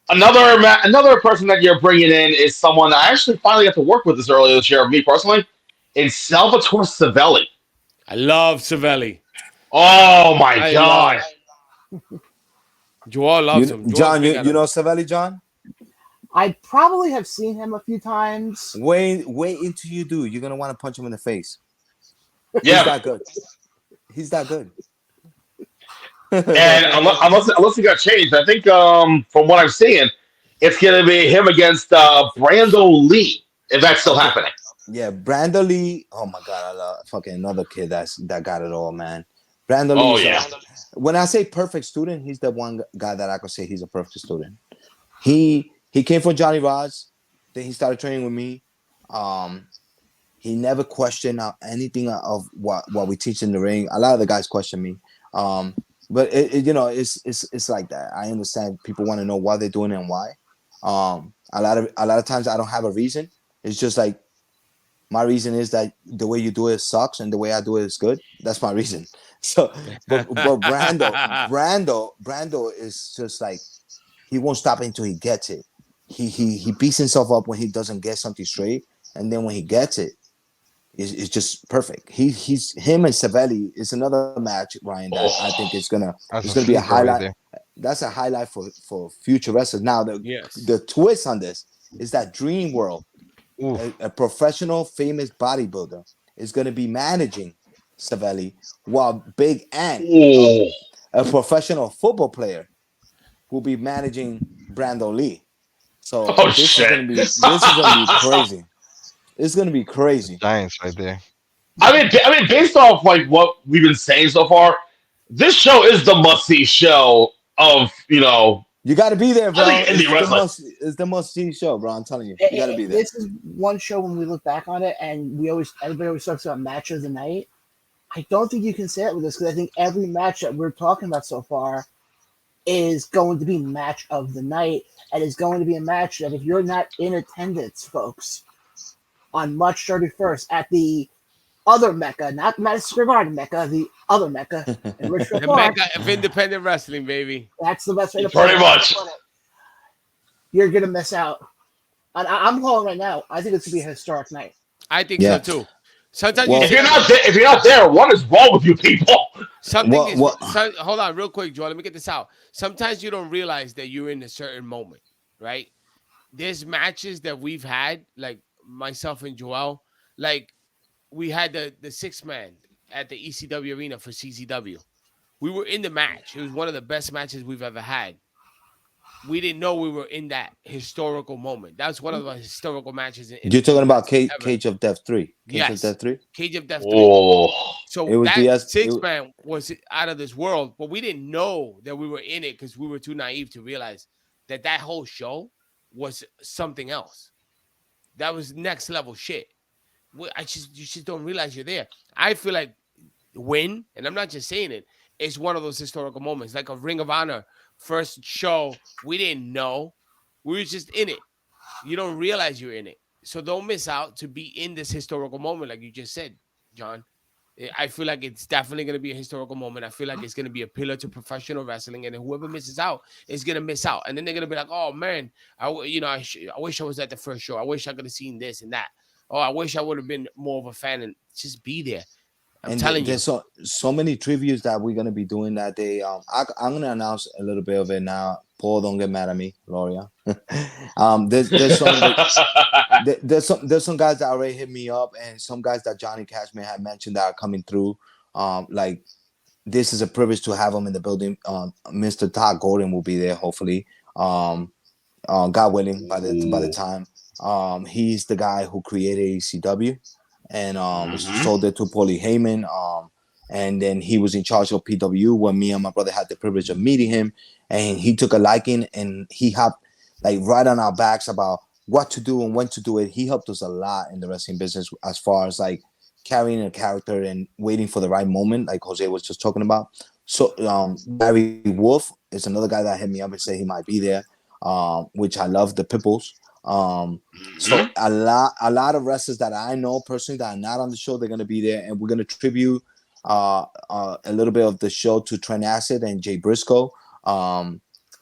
Another person that you're bringing in is someone I actually finally got to work with this earlier this year. Me personally, is Salvatore Savelli. I love Savelli. Oh my I god! love. Joel loves him. Joel's John, big on you him. know Savelli, John? I probably have seen him a few times. Wait until you do. You're gonna want to punch him in the face. He's Yeah, that good. He's that good. and unless he got changed, I think from what I'm seeing, it's going to be him against Brando Lee if that's still Okay. happening. Yeah, Brando Lee. Oh my god, I love fucking another kid that got it all, man. Brando Oh Lee's yeah. when I say perfect student, he's the one guy that I could say he's a perfect student. He came from Johnny Rods, then he started training with me. Um, he never questioned anything of what we teach in the ring. A lot of the guys question me. But it's like that. I understand people want to know why they're doing it and why. A lot of times I don't have a reason. It's just like my reason is that the way you do it sucks and the way I do it is good. That's my reason. So, but Brando is just like he won't stop until he gets it. He beats himself up when he doesn't get something straight, and then when he gets it, it's just perfect. He's him and Savelli is another match, Ryan, that I think Oh, is That's a gonna be a sleeper right highlight. there. That's a highlight for future wrestlers. Now Yes. the twist on this is that Dream World, Oof. a professional famous bodybuilder, is gonna be managing Savelli, while Big Ant, oh, a professional football player, will be managing Brando Lee. So oh shit! this is gonna be crazy. It's gonna be crazy. Giants right there. I mean, based off like what we've been saying so far, this show is the must see show of You got to be there, I bro. think indie wrestling. It's the must see show, bro. I'm telling you, you got to be there. This is one show when we look back on it, and everybody always talks about match of the night. I don't think you can say it with this because I think every match that we're talking about so far is going to be match of the night, and is going to be a match that if you're not in attendance, folks, on March 31st at the other Mecca, not Madison Square Garden Mecca, the other Mecca in Ridgefield The Park, mecca of independent wrestling, baby. that's the best way to put Pretty it. much. You're going to miss out. And I'm calling right now. I think it's going to be a historic night. I think so Yeah. too. Sometimes you Well, If say you're like not there, what is wrong with you people? something what is. what? Hold on, real quick, Joel. Let me get this out. Sometimes you don't realize that you're in a certain moment, right? There's matches that we've had, like myself and Joel, like we had the 6 man at the ECW arena for CZW. We were in the match. It was one of the best matches we've ever had. We didn't know we were in that historical moment. That's one of the historical matches in You're talking independent about wrestling ever. Cage of Death 3. Cage of Yes, Death 3. Cage of Death 3. Oh, It So was that BS. six man was out of this world, but we didn't know that we were in it because we were too naive to realize that that whole show was something else. That was next level shit. You just don't realize you're there. I feel like win, and I'm not just saying it, it's one of those historical moments, like a Ring of Honor first show. We didn't know. We were just in it. You don't realize you're in it. So don't miss out to be in this historical moment, like you just said, John. I feel like it's definitely going to be a historical moment. I feel like it's going to be a pillar to professional wrestling, and whoever misses out is going to miss out. And then they're going to be like, "Oh man, I wish I was at the first show. I wish I could have seen this and that. Oh, I wish I would have been more of a fan and just be there." I'm And telling you. there's so many tributes that we're gonna be doing that day. I'm gonna announce a little bit of it now. Paul, don't get mad at me, Gloria. There's some guys that already hit me up, and some guys that Johnny Cashman had mentioned that are coming through. Like this is a privilege to have him in the building. Mr. Todd Gordon will be there, hopefully. Um, God willing, by the time. He's the guy who created ECW, and Mm-hmm. sold it to Paulie Heyman. And then he was in charge of PW when me and my brother had the privilege of meeting him, and he took a liking, and he helped like right on our backs about what to do and when to do it. He helped us a lot in the wrestling business as far as like carrying a character and waiting for the right moment, like Jose was just talking about. So Gary Wolf is another guy that hit me up and said he might be there, which I love, the Pipples. So Mm-hmm. a lot of wrestlers that I know personally that are not on the show, they're gonna be there, and we're gonna tribute a little bit of the show to Trent Acid and Jay Briscoe.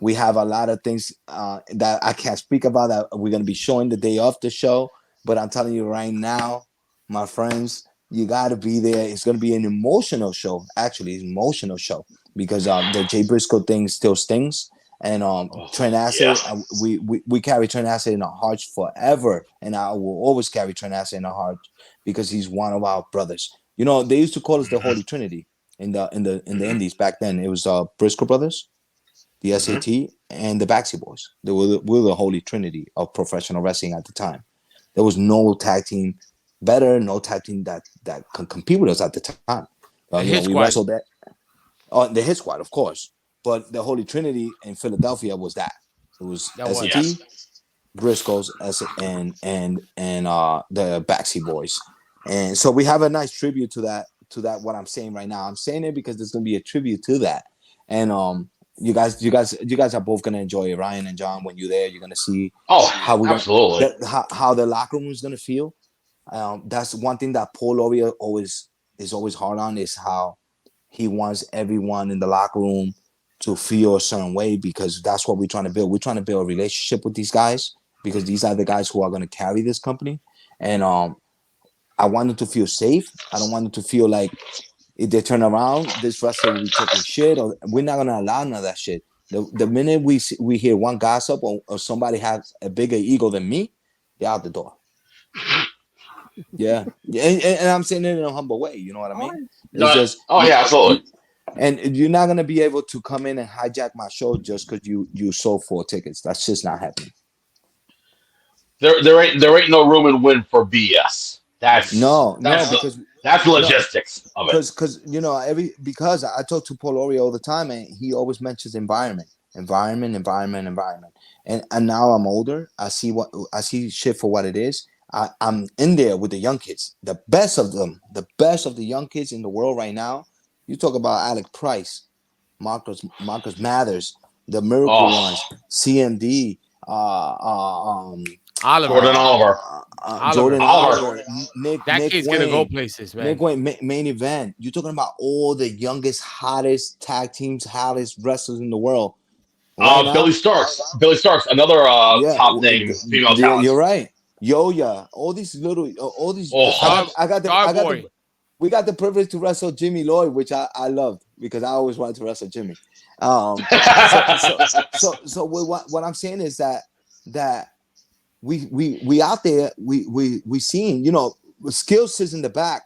We have a lot of things that I can't speak about that we're gonna be showing the day of the show, but I'm telling you right now, my friends, you got to be there. It's going to be an emotional show. Actually, it's an emotional show because the Jay Briscoe thing still stings. And Oh, Trent yeah. Acid, we carry Trent Acid in our hearts forever, and I will always carry Trent Acid in our hearts because he's one of our brothers. You know, they used to call us the Mm-hmm. Holy Trinity in the Mm-hmm. Indies back then. It was Briscoe brothers, the Mm-hmm. S.A.T, and the Backseat Boys. They were the Holy Trinity of professional wrestling at the time. There was no tag team better, no tag team that can compete with us at the time. The You know, hit we squad. wrestled that the Hit Squad, of course, but the Holy Trinity in Philadelphia was that. It was That was. S.A.T, Briscoes, and the Backseat Boys, and so we have a nice tribute to that. What I'm saying right now, I'm saying it because there's gonna be a tribute to that, and you guys are both gonna enjoy it. Ryan and John, when you're there, you're gonna see Oh, how we're gonna absolutely. how the locker room is gonna feel. That's one thing that Paul Loria always hard on is how he wants everyone in the locker room to feel a certain way because that's what we're trying to build. We're trying to build a relationship with these guys because these are the guys who are going to carry this company. And I want them to feel safe. I don't want them to feel like if they turn around, this wrestler will be talking shit, or we're not going to allow none of that shit. The minute we hear one gossip or somebody has a bigger ego than me, they're out the door. Yeah, and I'm saying it in a humble way. You know what I All mean? right. It's No, just oh yeah, absolutely. and you're not gonna be able to come in and hijack my show just because you sold 4 tickets. That's just not happening. There ain't no room and win for BS. That's No, no, that's the because that's no, logistics of it. because every because I talk to Paul Ori all the time, and he always mentions environment. And now I'm older. I see shit for what it is. I'm in there with the young kids, the best of them, the best of the young kids in the world right now. You talk about Alec Price, Marcus Mathers, the Miracle Oh, Ones, CMD, uh, uh, um, Oliver. Jordan Oliver. Jordan Oliver. Oliver. Oliver, That Nick kid's gonna go Wayne, places, Nick man. Wayne, main event. You're talking about all the youngest, hottest tag teams, hottest wrestlers in the world right Billy now. Starks. Billy Starks, another Yeah, top name female talent. you're right. Yo, yeah, all these little, all these. I Oh, got, I got the, I got the. Starboy. We got the privilege to wrestle Jimmy Lloyd, which I loved because I always wanted to wrestle Jimmy. Um, so what I'm saying is that we out there, we seeing, Skills sits in the back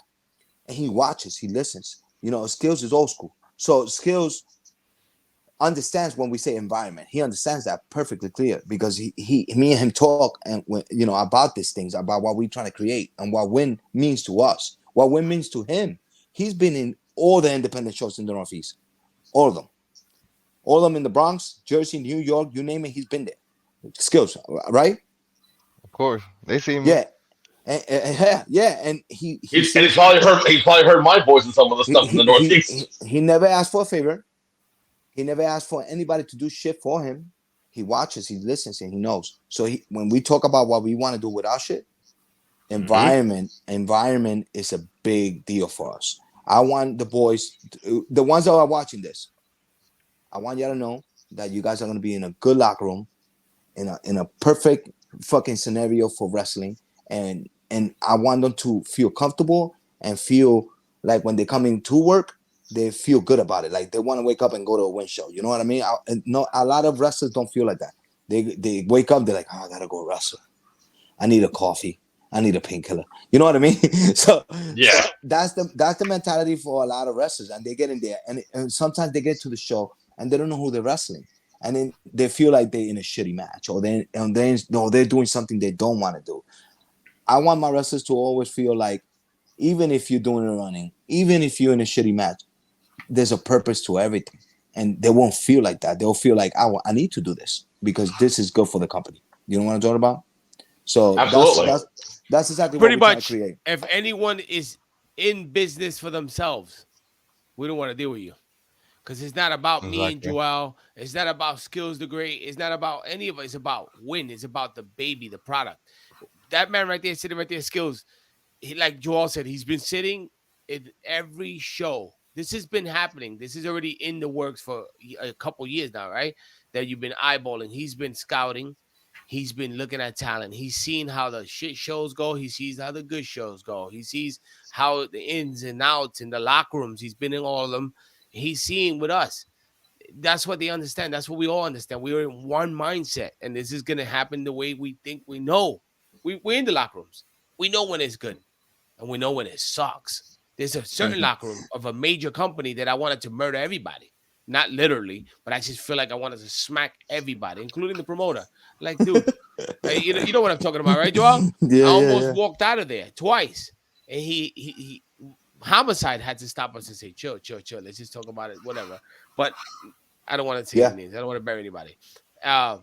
and he watches, he listens. Skills is old school, so Skills understands when we say environment. He understands that perfectly clear because me and him talk and about these things, about what we're trying to create and what win means to us, what win means to him. He's been in all the independent shows in the Northeast, all of them, in the Bronx, Jersey, New York, you name it, he's been there. Skills, right? Of course, they see me. Yeah, yeah, and he and sees he's probably heard my voice and some of the he stuff in he the he Northeast. he never asked for a favor. He never asked for anybody to do shit for him. He watches, he listens, and he knows. So when we talk about what we want to do with our shit, Mm-hmm. environment is a big deal for us. I want the boys, the ones that are watching this, I want you to know that you guys are going to be in a good locker room, in a perfect fucking scenario for wrestling, and I want them to feel comfortable and feel like when they come into work, they feel good about it. Like they want to wake up and go to a win show. You know what I mean? No, a lot of wrestlers don't feel like that. They wake up, they're like, oh, I gotta go wrestle. I need a coffee. I need a painkiller. You know what I mean? so Yeah. so that's the mentality for a lot of wrestlers, and they get in there, and sometimes they get to the show and they don't know who they're wrestling, and then they feel like they're in a shitty match, or then no, they're doing something they don't want to do. I want my wrestlers to always feel like, even if you're doing a running, even if you're in a shitty match, there's a purpose to everything, and they won't feel like that. They'll feel like I need to do this because this is good for the company. You know what I'm talking about? So Absolutely. that's exactly what Pretty we're trying to much, create. if anyone is in business for themselves, we don't want to deal with you. Because it's not about me and Exactly. Joel. It's not about Skills the Great. It's not about any of it. It's about Win. It's about the baby, the product. That man right there, sitting right there, Skills, he, like Joel said, he's been sitting in every show. This has been happening. This is already in the works for a couple years now, right? That you've been eyeballing. He's been scouting. He's been looking at talent. He's seen how the shit shows go. He sees how the good shows go. He sees how the ins and outs in the locker rooms. He's been in all of them. He's seeing with us. That's what they understand. That's what we all understand. We're in one mindset, and this is gonna happen the way we think we know. We're in the locker rooms. We know when it's good, and we know when it sucks. There's a certain Mhm. locker room of a major company that I wanted to murder everybody. Not literally, but I just feel like I wanted to smack everybody, including the promoter. Like, dude, you know what I'm talking about, right, Joel? I Yeah, yeah, almost yeah, walked out of there twice, and he homicide had to stop us and say, chill, chill, chill. Let's just talk about it, whatever. But I don't want to say any yeah, names. I don't want to bury anybody. Uh,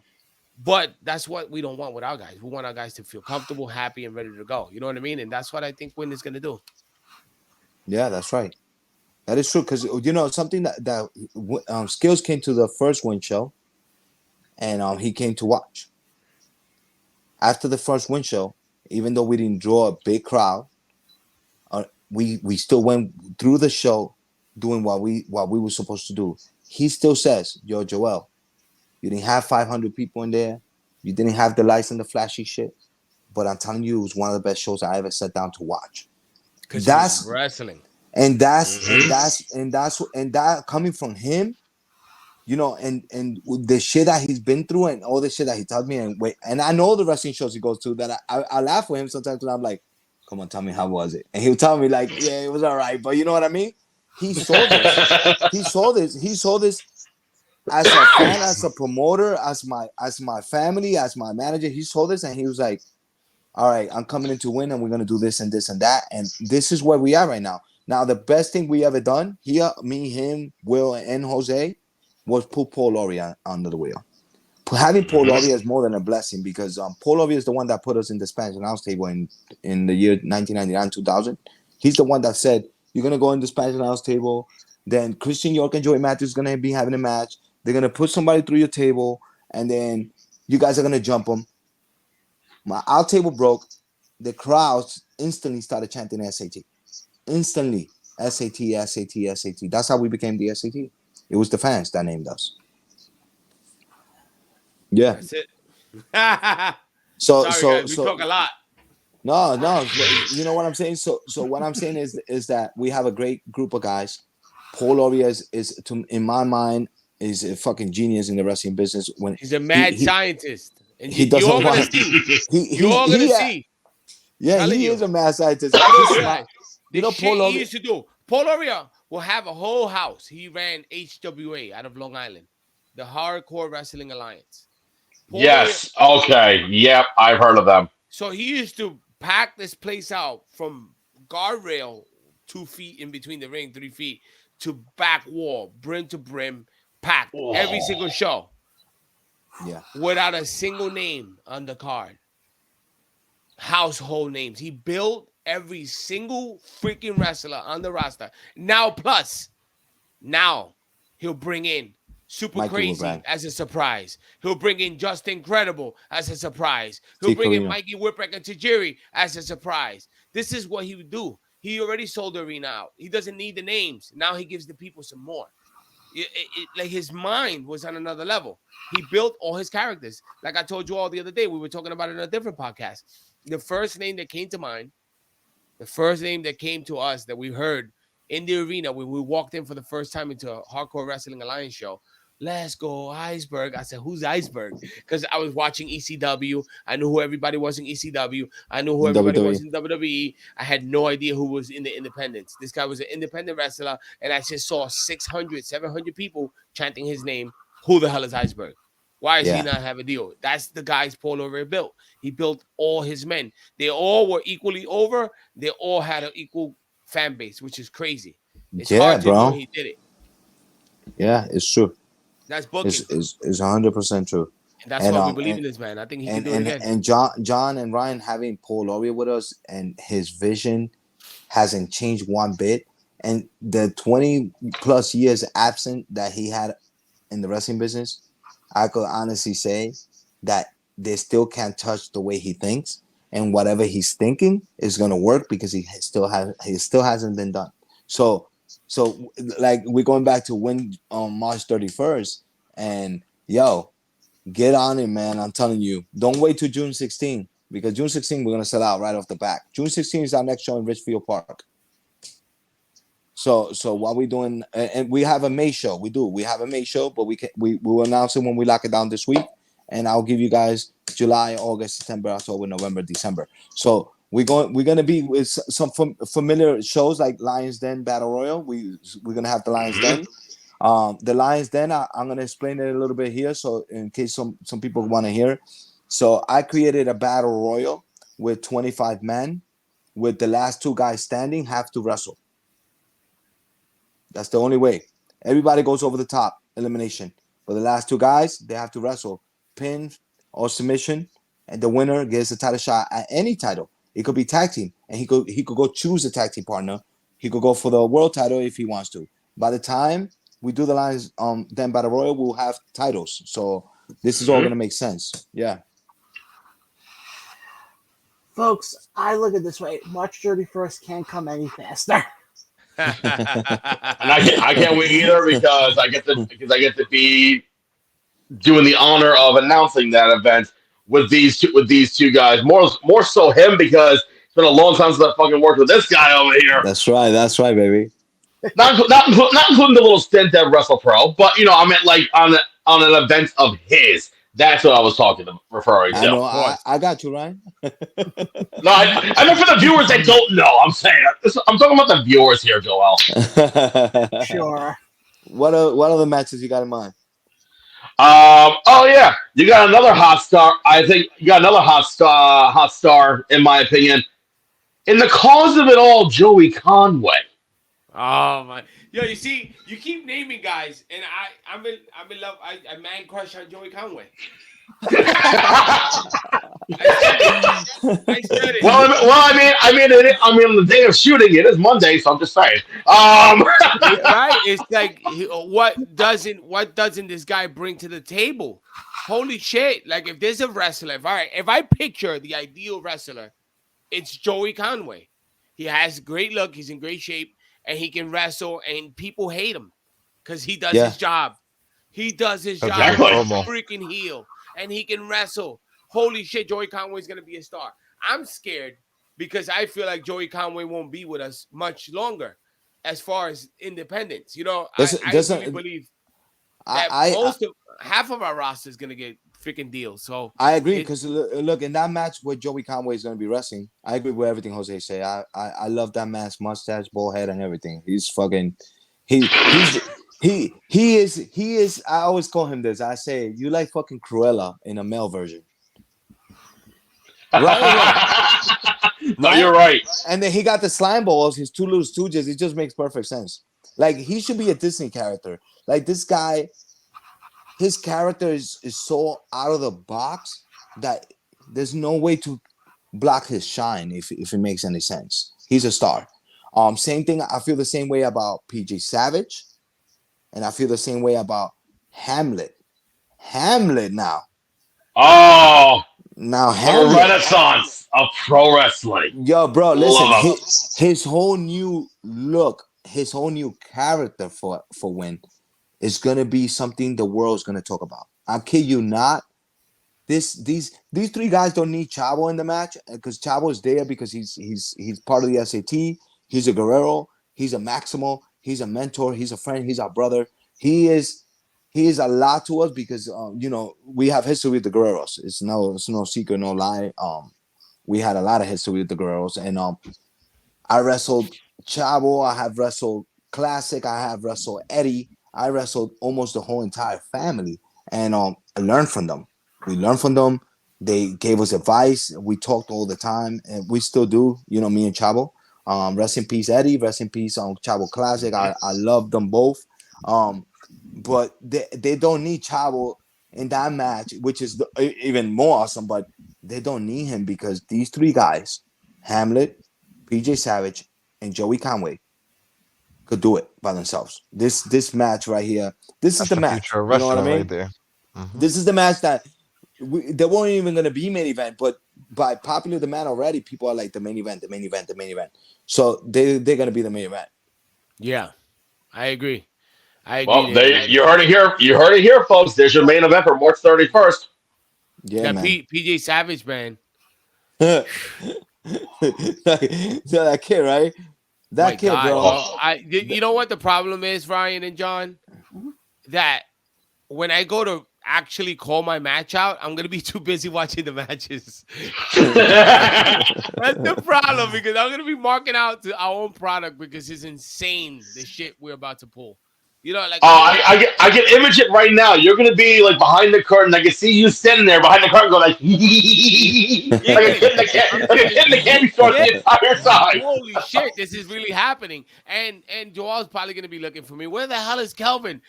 but that's what we don't want with our guys. We want our guys to feel comfortable, happy, and ready to go. You know what I mean? And that's what I think Win is going to do. yeah. That's right. That is true because something that Skills came to the first Win show, and he came to watch. After the first Win show, even though we didn't draw a big crowd, we still went through the show doing what we were supposed to do. He still says, "Yo, Joel, you didn't have 500 people in there. You didn't have the lights and the flashy shit. But I'm telling you, it was one of the best shows I ever sat down to watch." Because it was That's wrestling. and that's and Hmm. that's and that's and that coming from him, and the shit that he's been through and all the shit that he taught me, and I know the wrestling shows he goes to that I laugh with him sometimes when I'm like, "Come on, tell me how was it?" And he'll tell me like, "Yeah, it was all right," but you know what I mean? He saw this. He saw this. He saw this as a fan, as a promoter, as my family, as my manager. He saw this and he was like, "All right, I'm coming in to win, and we're gonna do this and this and that." And this is where we are right now. Now, the best thing we ever done here, me, him, Will, and Jose, was put Paul Laurie under the wheel. Having Paul Hmm. Laurie is more than a blessing because Paul Laurie is the one that put us in the Spanish announce table in the year 1999 2000. He's the one that said, "You're gonna go in the Spanish announce table. Then Christian York and Joey Matthews gonna be having a match. They're gonna put somebody through your table, and then you guys are gonna jump them." Our table broke. The crowds instantly started chanting S.A.T. Instantly. S.A.T, S.A.T, S.A.T. That's how we became the S.A.T. It was the fans that named us. Yeah. That's it. So Sorry, so guys. We so talk a lot. no, you know what I'm saying? So what I'm saying is that we have a great group of guys. Paul Laurie in my mind, is a fucking genius in the wrestling business. When He's a he mad he scientist. And he you're doesn't all going to want see. You're he all going to he see. yeah, Telling he you. is a mad scientist. You don't He's smart. realize You the know, shit Paul he Laurie. used to do. Paul Loria will have a whole house. He ran HWA out of Long Island, the Hardcore Wrestling Alliance. Paul Loria. Yes. Okay. Yep. I've heard of them. So he used to pack this place out from guardrail 2 feet in between the ring, 3 feet to back wall, brim to brim, packed every Oh. single show Yeah, without a single name on the card. Household names. He built every single freaking wrestler on the roster. Now he'll bring in Super Mikey Crazy Woodbrand, as a surprise. He'll bring in Just Incredible as a surprise. He'll Steve bring in Corino. Mikey Whipwreck and Tajiri as a surprise. This is what he would do. He already sold the arena out. He doesn't need the names. Now he gives the people some more. Like his mind was on another level. He built all his characters. Like I told you all the other day, we were talking about it in a different podcast. The first name that came to mind, the first name that came to us that we heard in the arena when we walked in for the first time into a Hardcore Wrestling Alliance show. Let's go, Iceberg. I said, who's Iceberg? Because I was watching ECW. I knew who everybody was in ECW. I knew who In everybody was WWE. in WWE. I had no idea who was in the independents. This guy was an independent wrestler, and I just saw 600, 700 people chanting his name Who the hell is Iceberg? Why is he Yeah. not have a deal? That's the guys Paul O'Reilly built. He built all his men. They all were equally over. They all had an equal fan base, which is crazy. It's Yeah, hard to do, bro. and he did it. Yeah, it's true. That's It's booking, is is 100% true. and that's And why we believe in this man. I think he can do it again. and John and Ryan having Paul Laurie with us, and his vision hasn't changed one bit. And the 20 plus years absent that he had in the wrestling business, I could honestly say that they still can't touch the way he thinks, and whatever he's thinking is gonna work because he still hasn't been done. So like we're going back to when on March 31st, and yo, get on it, man. I'm telling you, don't wait till June 16th because June 16th we're gonna sell out right off the back. June 16th is our next show in Ridgefield Park. So what we doing? And we have a May show. We do. We have a May show, but we will announce it when we lock it down this week, and I'll give you guys July, August, September, October, November, December. So we're gonna be with some familiar shows like Lions Den Battle Royal. We're gonna have the Lions Mhm. Den. The Lions Den. I'm gonna explain it a little bit here, so in case some people want to hear. So I created a battle royal with 25 men, with the last two guys standing have to wrestle. That's the only way. Everybody goes over the top, elimination. But the last two guys, they have to wrestle, pin or submission, and the winner gets a title shot at any title. It could be tag team, and he could go choose a tag team partner. He could go for the world title if he wants to. By the time we do the lines, then Battle Royal, we'll have titles. So this is all Mhm. gonna make sense. Yeah. Folks, I look at it this way: March 31st can't come any faster. And I can't wait either because I get to be doing the honor of announcing that event with these two guys. More so him because it's been a long time since I fucking worked with this guy over here. That's right. That's right, baby. Not including the little stint at Wrestle Pro, but I meant like on an event of his. That's what I was referring I to. know. Of course. I got you, Ryan. No, I meant for the viewers that don't know. I'm talking about the viewers here, Joel. Sure. What other matches you got in mind? Oh yeah, you got another hot star. I think you got another hot star, in my opinion. In the cause of it all, Joey Conway. Oh my, yo, you see, you keep naming guys, and I'm in love. I man crush on Joey Conway. I said it. I said it. I mean, on the day of shooting, it is Monday, so I'm just saying. It's right. It's like what doesn't this guy bring to the table? Holy shit! Like if there's a wrestler, if I picture the ideal wrestler, it's Joey Conway. He has great look. He's in great shape, and he can wrestle. And people hate him because he does Yeah. his job. He does his That's a job good Exactly. like promo. a freaking heel, and he can wrestle. Holy shit, Joey Conway's gonna be a star. I'm scared because I feel like Joey Conway won't be with us much longer as far as independence. I, Doesn't I really doesn't believe I that I most of half of our roster is gonna get freaking deals. So I agree it because look, in that match where Joey Conway is going to be wrestling, I agree with everything Jose say. I love that man's mustache, bald head, and everything. He's fucking he is. I always call him this. I say you like fucking Cruella in a male version, right or wrong, No, you're right? right. And then he got the slime balls, his two little stooges. It just makes perfect sense. Like he should be a Disney character. Like this guy, his character is so out of the box that there's no way to block his shine if it makes any sense. He's a star. Same thing. I feel the same way about PJ Savage, and I feel the same way about Hamlet. Hamlet now. Oh, Now the Hamlet. renaissance of pro wrestling. Yo, bro, listen. Love him. His whole new look, his whole new character for Win is gonna be something the world's gonna talk about. I kid you not. These three guys don't need Chavo in the match because Chavo is there because he's part of the S.A.T. He's a Guerrero. He's a Maximo. He's a mentor. He's a friend. He's our brother. He is a lot to us because we have history with the Guerreros. It's no secret, no lie. We had a lot of history with the Guerreros, and I wrestled Chavo. I have wrestled Classic. I have wrestled Eddie. I wrestled almost the whole entire family, and I learned from them. We learned from them. They gave us advice. We talked all the time, and we still do. You know, me and Chavo. Rest in peace, Eddie. Rest in peace on Chavo Classic. I love them both. Um, but they don't need Chavo in that match, which is even more awesome. But they don't need him because these three guys, Hamlet, PJ Savage, and Joey Conway, could do it by themselves. This match right here, this is That's the the match. future of You know what I wrestling right mean? there. Hmm. This is the match that they weren't even going to be main event, but by popular demand already, people are like the main event, the main event, the main event. So they're going to be the main event. Yeah, I agree. I agree. Well, you heard it here. You heard it here, folks. There's your main event for March 31st. Yeah, That man. PJ Savage, man. So that kid, right? My That kid, God, bro. bro. You know what the problem is, Ryan and John? That when I go to actually call my match out, I'm gonna be too busy watching the matches. That's the problem because I'm gonna be marking out to our own product because it's insane the shit we're about to pull. You know, like I want. I can image it right now. You're gonna be like behind the curtain. I can see you standing there behind the curtain, going like, like a Yeah, kid in the I'm like a saying, kid in the candy store yeah. the entire time. Holy shit, this is really happening. And Joel's probably gonna be looking for me. Where the hell is Kelvin?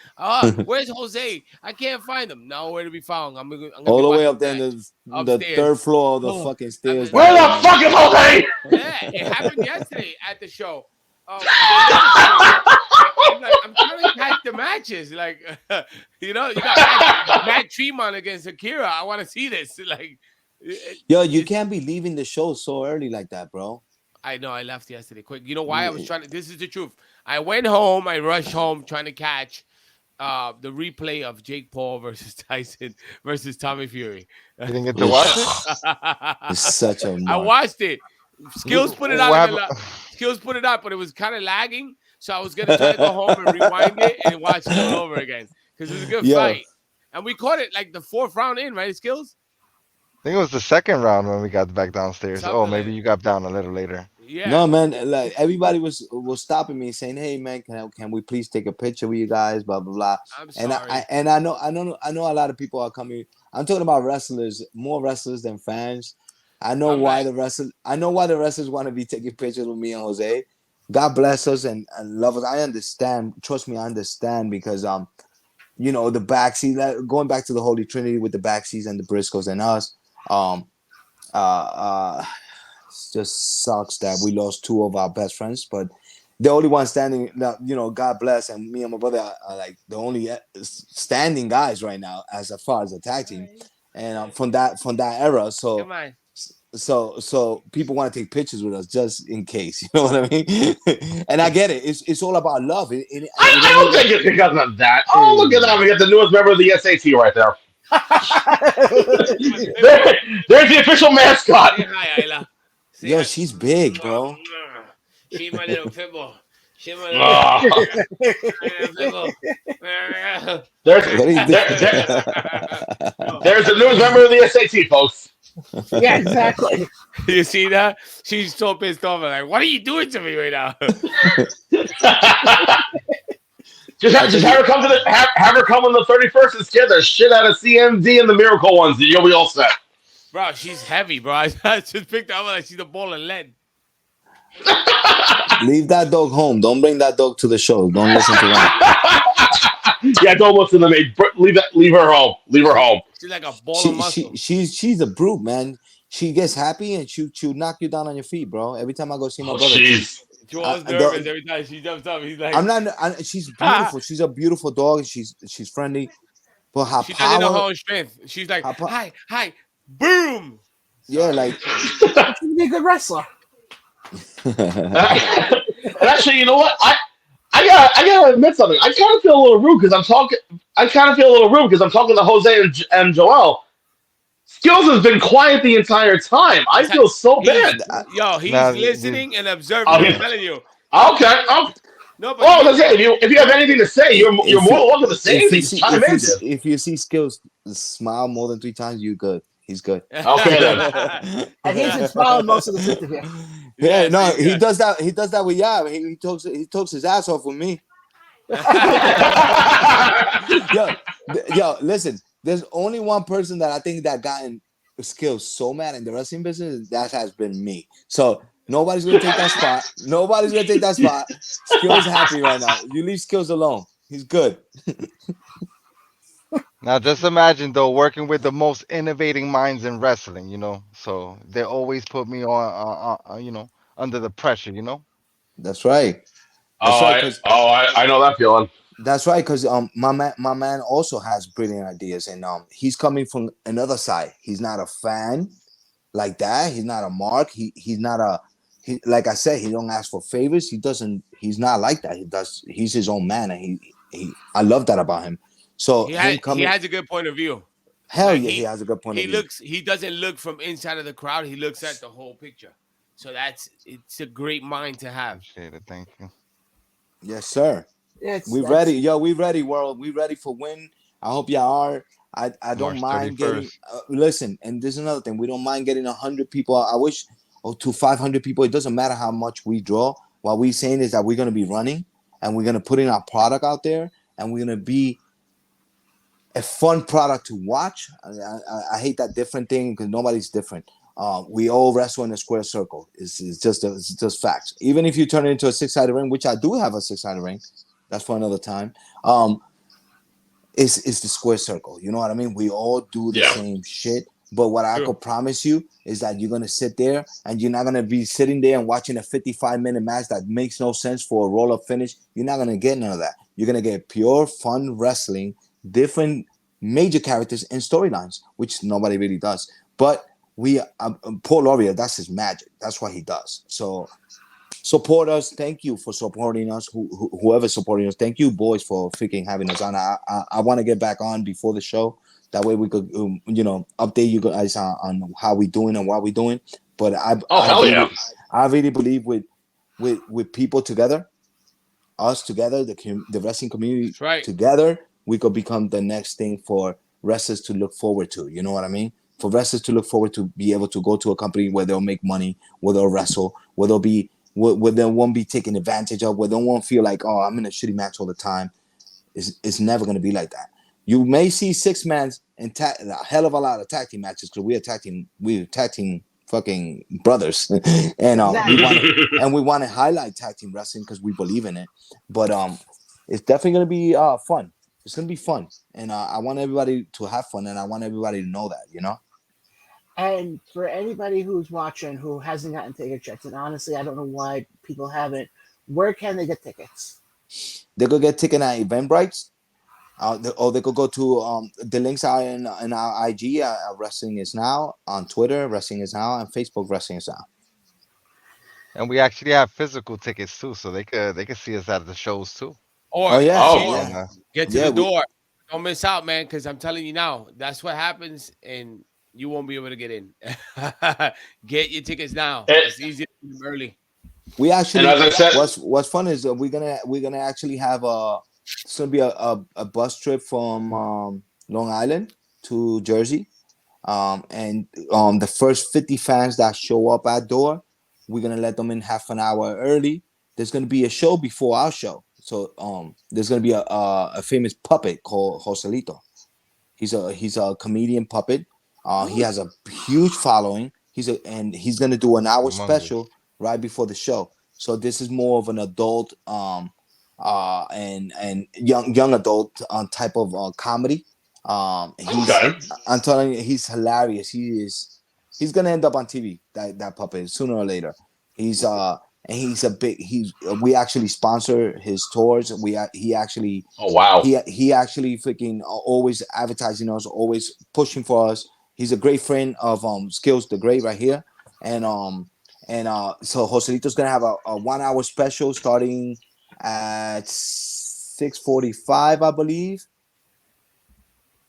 Where's Jose? I can't find him. Nowhere to be found. I'm gonna be All the way watching up there in that the upstairs. third floor of the Oh, fucking I'm stairs Where down there, the man. fuck is Jose? yeah, it happened yesterday at the show. They listen to me. I'm like, I'm trying to catch the matches. Like, you know, you got Matt Tremont against Akira. I want to see this. Like, Yo, you it's. can't be leaving the show so early like that, bro. I know I left yesterday quick. You know why I was trying to? This is the truth. I went home. I rushed home trying to catch the replay of Jake Paul versus Tyson versus Tommy Fury. You didn't get to watch it. It's such a I mark. watched it. Skills put it out What in happened? Skills put it out, but it was kind of lagging. So I was gonna try to go home and rewind it and watch it all over again because it was a good Yo, fight. And we caught it like the fourth round in, right? Skills, I think it was the second round when we got back downstairs. Oh, something like maybe that. you got down a little later. Yeah, no, man. Like everybody was stopping me, saying, "Hey, man, can we please take a picture with you guys?" Blah blah blah. I'm And sorry. I know a lot of people are coming. I'm talking about wrestlers, more wrestlers than fans. I'm like, I know why the wrestlers want to be taking pictures with me and Jose. God bless us and love us. I understand. Trust me, I understand because you know, the backseat, going back to the Holy Trinity with the backseats and the Briscoes and us. Um, uh, it just sucks that we lost two of our best friends, but the only one standing. You know, God bless, and me and my brother are like the only standing guys right now as far as the tag team, and from that era. So come on. so people want to take pictures with us just in case. You know what I mean? And I get it. It's all about love. It I ain't don't even. think it's because of that. Oh, look at that. We got the newest member of the S.A.T right there. There, there's the official mascot. Say hi, Ayla. Say Yo, hi. she's big, bro. She's my little pitbull. She's my little Oh, pitbull. there's What do you do? there's the newest member of the S.A.T, folks. Yeah, exactly. You see that? She's so pissed off. Like, what are you doing to me right now? Just have her come to have her come on the 31st and scare the shit out of CMD and the Miracle ones. And you'll be all set. Bro, she's heavy, bro. I just picked her up like she's a ball of lead. Leave that dog home. Don't bring that dog to the show. Don't listen to him. Yeah, don't listen to me. Leave her home. Leave her home. She's like a ball of muscle. She's a brute, man. She gets happy and she'll knock you down on your feet, bro. Every time I go see my Oh, brother, jeez. Joel's nervous every time she jumps up. He's like, she's beautiful. She's a beautiful dog. She's friendly, but her she doesn't know her power, own strength. She's like, her, po- hi, boom. yeah, Sorry. like. She'd be a good wrestler. And actually, you know what? I gotta admit something. I kind of feel a little rude because I'm talking. I kind of feel a little rude because I'm talking to Jose and Joel. Skills has been quiet the entire time. I feel so bad. He's Nah, listening and observing. Oh, I'm telling you. Okay. No, but Well, that's it. If you have anything to say, you're more than welcome to say if you anything. see Chime in, dude. if you see Skills smile more than 3 times, you good. He's good. Okay then. And he's been smiling most of this interview. Yeah, Yes, no, he's he good. does that. He does that with Yab. He talks his ass off with me. Yo, yo, listen. There's only one person that I think that gotten skills so mad in the wrestling business. That has been me. So nobody's gonna take that spot. Nobody's gonna take that spot. Skills happy right now. You leave Skills alone. He's good. Now, just imagine though working with the most innovating minds in wrestling. So they always put me on, under the pressure. That's right. Oh, That's right. Cause I know that feeling. That's right, because my man also has brilliant ideas, and he's coming from another side. He's not a fan like that. He's not a mark. He's not a he. Like I said, he don't ask for favors. He doesn't. He's not like that. He does. He's his own man, and he. I love that about him. So him He coming, has a good point of view. hell Like yeah, he has a good point of view. he doesn't look from inside of the crowd. He looks at the whole picture. So it's a great mind to have. Appreciate it. Thank you. Yes, sir. Yeah, it's We that's ready, yo. We ready, world. We ready for win. I hope y'all are. I don't March mind getting. 31st. Listen, and there's another thing. We don't mind getting 100 people. I wish, to 500 people. It doesn't matter how much we draw. What we saying is that we're gonna be running and we're gonna put in our product out there and we're gonna be a fun product to watch. I hate that different thing because nobody's different. We all wrestle in a square circle. It's just facts. Even if you turn it into a six-sided ring, which I do have a six-sided ring, that's for another time. It's the square circle. You know what I mean? We all do the Yeah. same shit. But what I True. could promise you is that you're gonna sit there and you're not gonna be sitting there and watching a 55-minute match that makes no sense for a roll-up finish. You're not gonna get none of that. You're gonna get pure fun wrestling, different major characters and storylines, which nobody really does. But Paul Laurier, that's his magic. That's what he does. So support us. Thank you for supporting us. Whoever's supporting us, thank you, boys, for freaking having us on. I want to get back on before the show. That way we could, update you guys on how we doing and what we doing. But Oh, hell yeah. I really believe with people together, us together, the wrestling community That's right. together, we could become the next thing for wrestlers to look forward to. You know what I mean? For wrestlers to look forward to be able to go to a company where they'll make money, where they'll wrestle, where they won't be taken advantage of, where they won't feel like, oh, I'm in a shitty match all the time. It's never going to be like that. You may see six mans in a hell of a lot of tag team matches because we're tag team fucking brothers, and we want to highlight tag team wrestling because we believe in it. But it's definitely going to be fun. It's going to be fun, and I want everybody to have fun, and I want everybody to know that, And for anybody who's watching who hasn't gotten ticket checks, and honestly, I don't know why people haven't. Where can they get tickets? They could get ticket at Eventbrite. Or they could go to the links are in our IG. Wrestling is now on Twitter. Wrestling is now and Facebook. Wrestling is now. And we actually have physical tickets too, so they could see us at the shows too. Oh Or yeah, Oh. On yeah, get to yeah. the door. Don't miss out, man, because I'm telling you now, that's what happens, and you won't be able to get in. Get your tickets now. And, It's easier to get them early. We and actually as I said, what's fun is we're gonna actually have it's gonna be a bus trip from Long Island to Jersey. And the first 50 fans that show up at door, we're gonna let them in half an hour early. There's gonna be a show before our show. So there's gonna be a famous puppet called Joselito. He's a comedian puppet. He has a huge following. He's gonna do an hour Humongous. special right before the show. So this is more of an adult and young adult type of comedy. okay. I'm telling you, he's hilarious. He's gonna end up on TV. That puppet sooner or later. He's and he's a big he's we actually sponsor his tours. He actually Oh, wow. he actually freaking always advertising us, always pushing for us. He's a great friend of Skills the Great right here, and so Joselito's gonna have a 1 hour special starting at 6:45, I believe.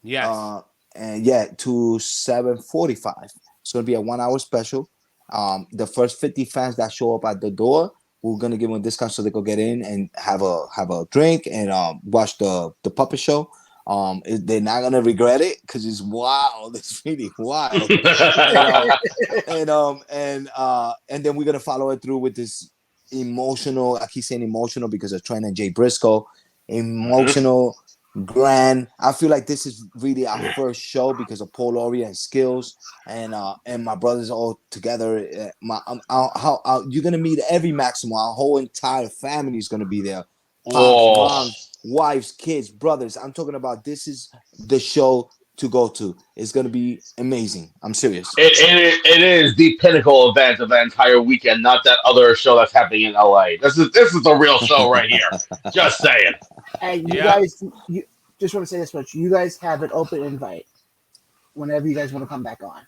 Yes. And yeah, to 7:45. It's gonna be a 1 hour special. The first 50 fans that show up at the door, we're gonna give them a discount so they could get in and have a drink and watch the puppet show. They're not gonna regret it because it's wild. It's really wild. And then we're gonna follow it through with this emotional. I keep saying emotional because of Trent and Jay Briscoe. emotional, grand. I feel like this is really our first show because of Paul Laurie and Skills and my brothers all together. You're gonna meet every Maximo. Our whole entire family is gonna be there. Pops, Oh, moms, wives, kids, brothers. I'm talking about this is the show to go to. It's gonna be amazing. I'm serious. it is the pinnacle event of the entire weekend, not that other show that's happening in LA. This is the real show right here. Just saying. And you Yeah. guys, you just want to say this much: you guys have an open invite whenever you guys want to come back on.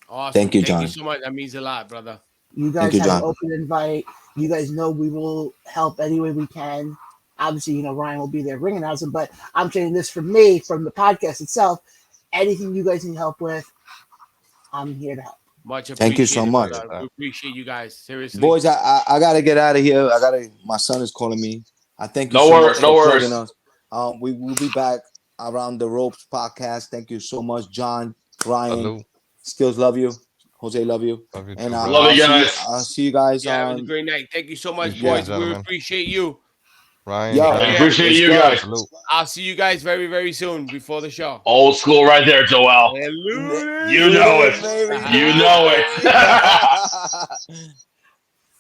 Awesome. Thank you, Thank you John. so much. That means a lot, brother. You Thank guys you, have an John. open invite. You guys know we will help any way we can. Obviously, Ryan will be there ring announcing, but I'm saying this for me, from the podcast itself. Anything you guys need help with, I'm here to help. Much Thank you so appreciated, much. brother. We appreciate you guys. Seriously. Boys, I gotta get out of here. My son is calling me. I thank you No so wor- much no for worries. plugging us. We will be back around the ropes podcast. Thank you so much, John, Ryan. Salute. Skills, love you. Jose, love you. Love you And too, Love brother. you guys. I'll see you guys Yeah, it was a on. great night. Thank you so much, You too, Yeah. boys. We gentlemen. appreciate you. Ryan, Yo, I Kevin, Yeah. appreciate let's you go. guys. salute. I'll see you guys very, very soon before the show. Old school right there, Joel. You Salute. know Salute, it. baby. You know it.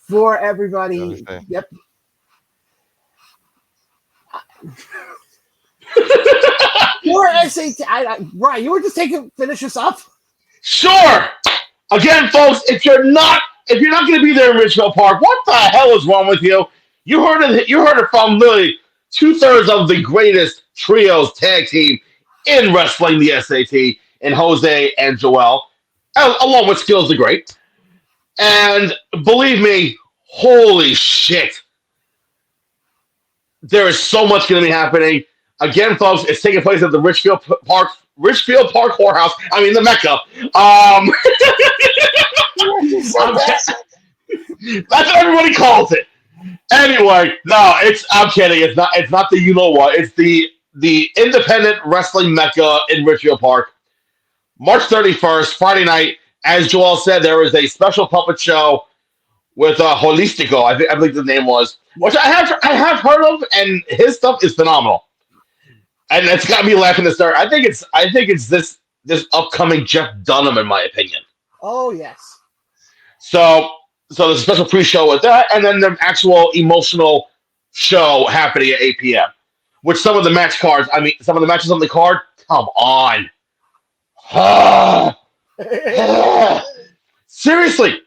For You everybody, understand? yep. For S.A.T, Ryan, you were just finish us up. Sure. Again, folks, if you're not going to be there in Ridgefield Park, what the hell is wrong with you? You heard it from literally 2/3 of the greatest trios tag team in wrestling, the S.A.T, and Jose and Joel, along with Skills the Great. And believe me, holy shit, there is so much going to be happening. Again, folks, it's taking place at the Ridgefield Park whorehouse. I mean, the Mecca. You said I'm, that. that's what everybody calls it. Anyway, no, I'm kidding. It's not the you know what. It's the independent wrestling mecca in Ridgefield Park. March 31st, Friday night. As Joel said, there is a special puppet show with Holistico. I believe the name was, which I have heard of, and his stuff is phenomenal. And it's got me laughing to start. I think it's this upcoming Jeff Dunham, in my opinion. Oh yes. So there's a special pre-show with that, and then the actual emotional show happening at 8 p.m. Which some of the some of the matches on the card, come on. Seriously,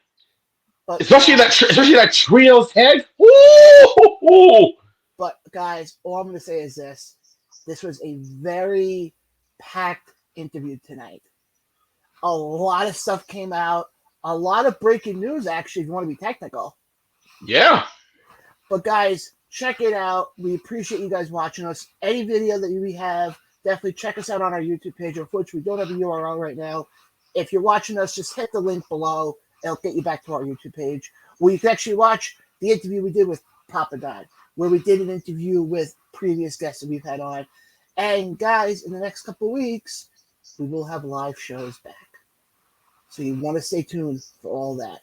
But especially that trio tag. Woo! But guys, all I'm going to say is this: this was a very packed interview tonight. A lot of stuff came out. A lot of breaking news, actually, if you want to be technical. Yeah. But guys, check it out. We appreciate you guys watching us. Any video that we have, definitely check us out on our YouTube page, of which we don't have a URL right now. If you're watching us, just hit the link below. It'll get you back to our YouTube page, where you can actually watch the interview we did with Papa Don, where we did an interview with previous guests that we've had on. And guys, in the next couple of weeks, we will have live shows back. So you want to stay tuned for all that.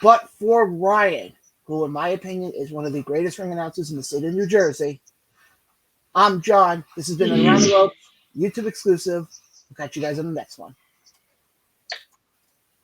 But for Ryan, who in my opinion is one of the greatest ring announcers in the state of New Jersey, I'm John. This has been Around the Ropes, YouTube exclusive. We'll catch you guys on the next one.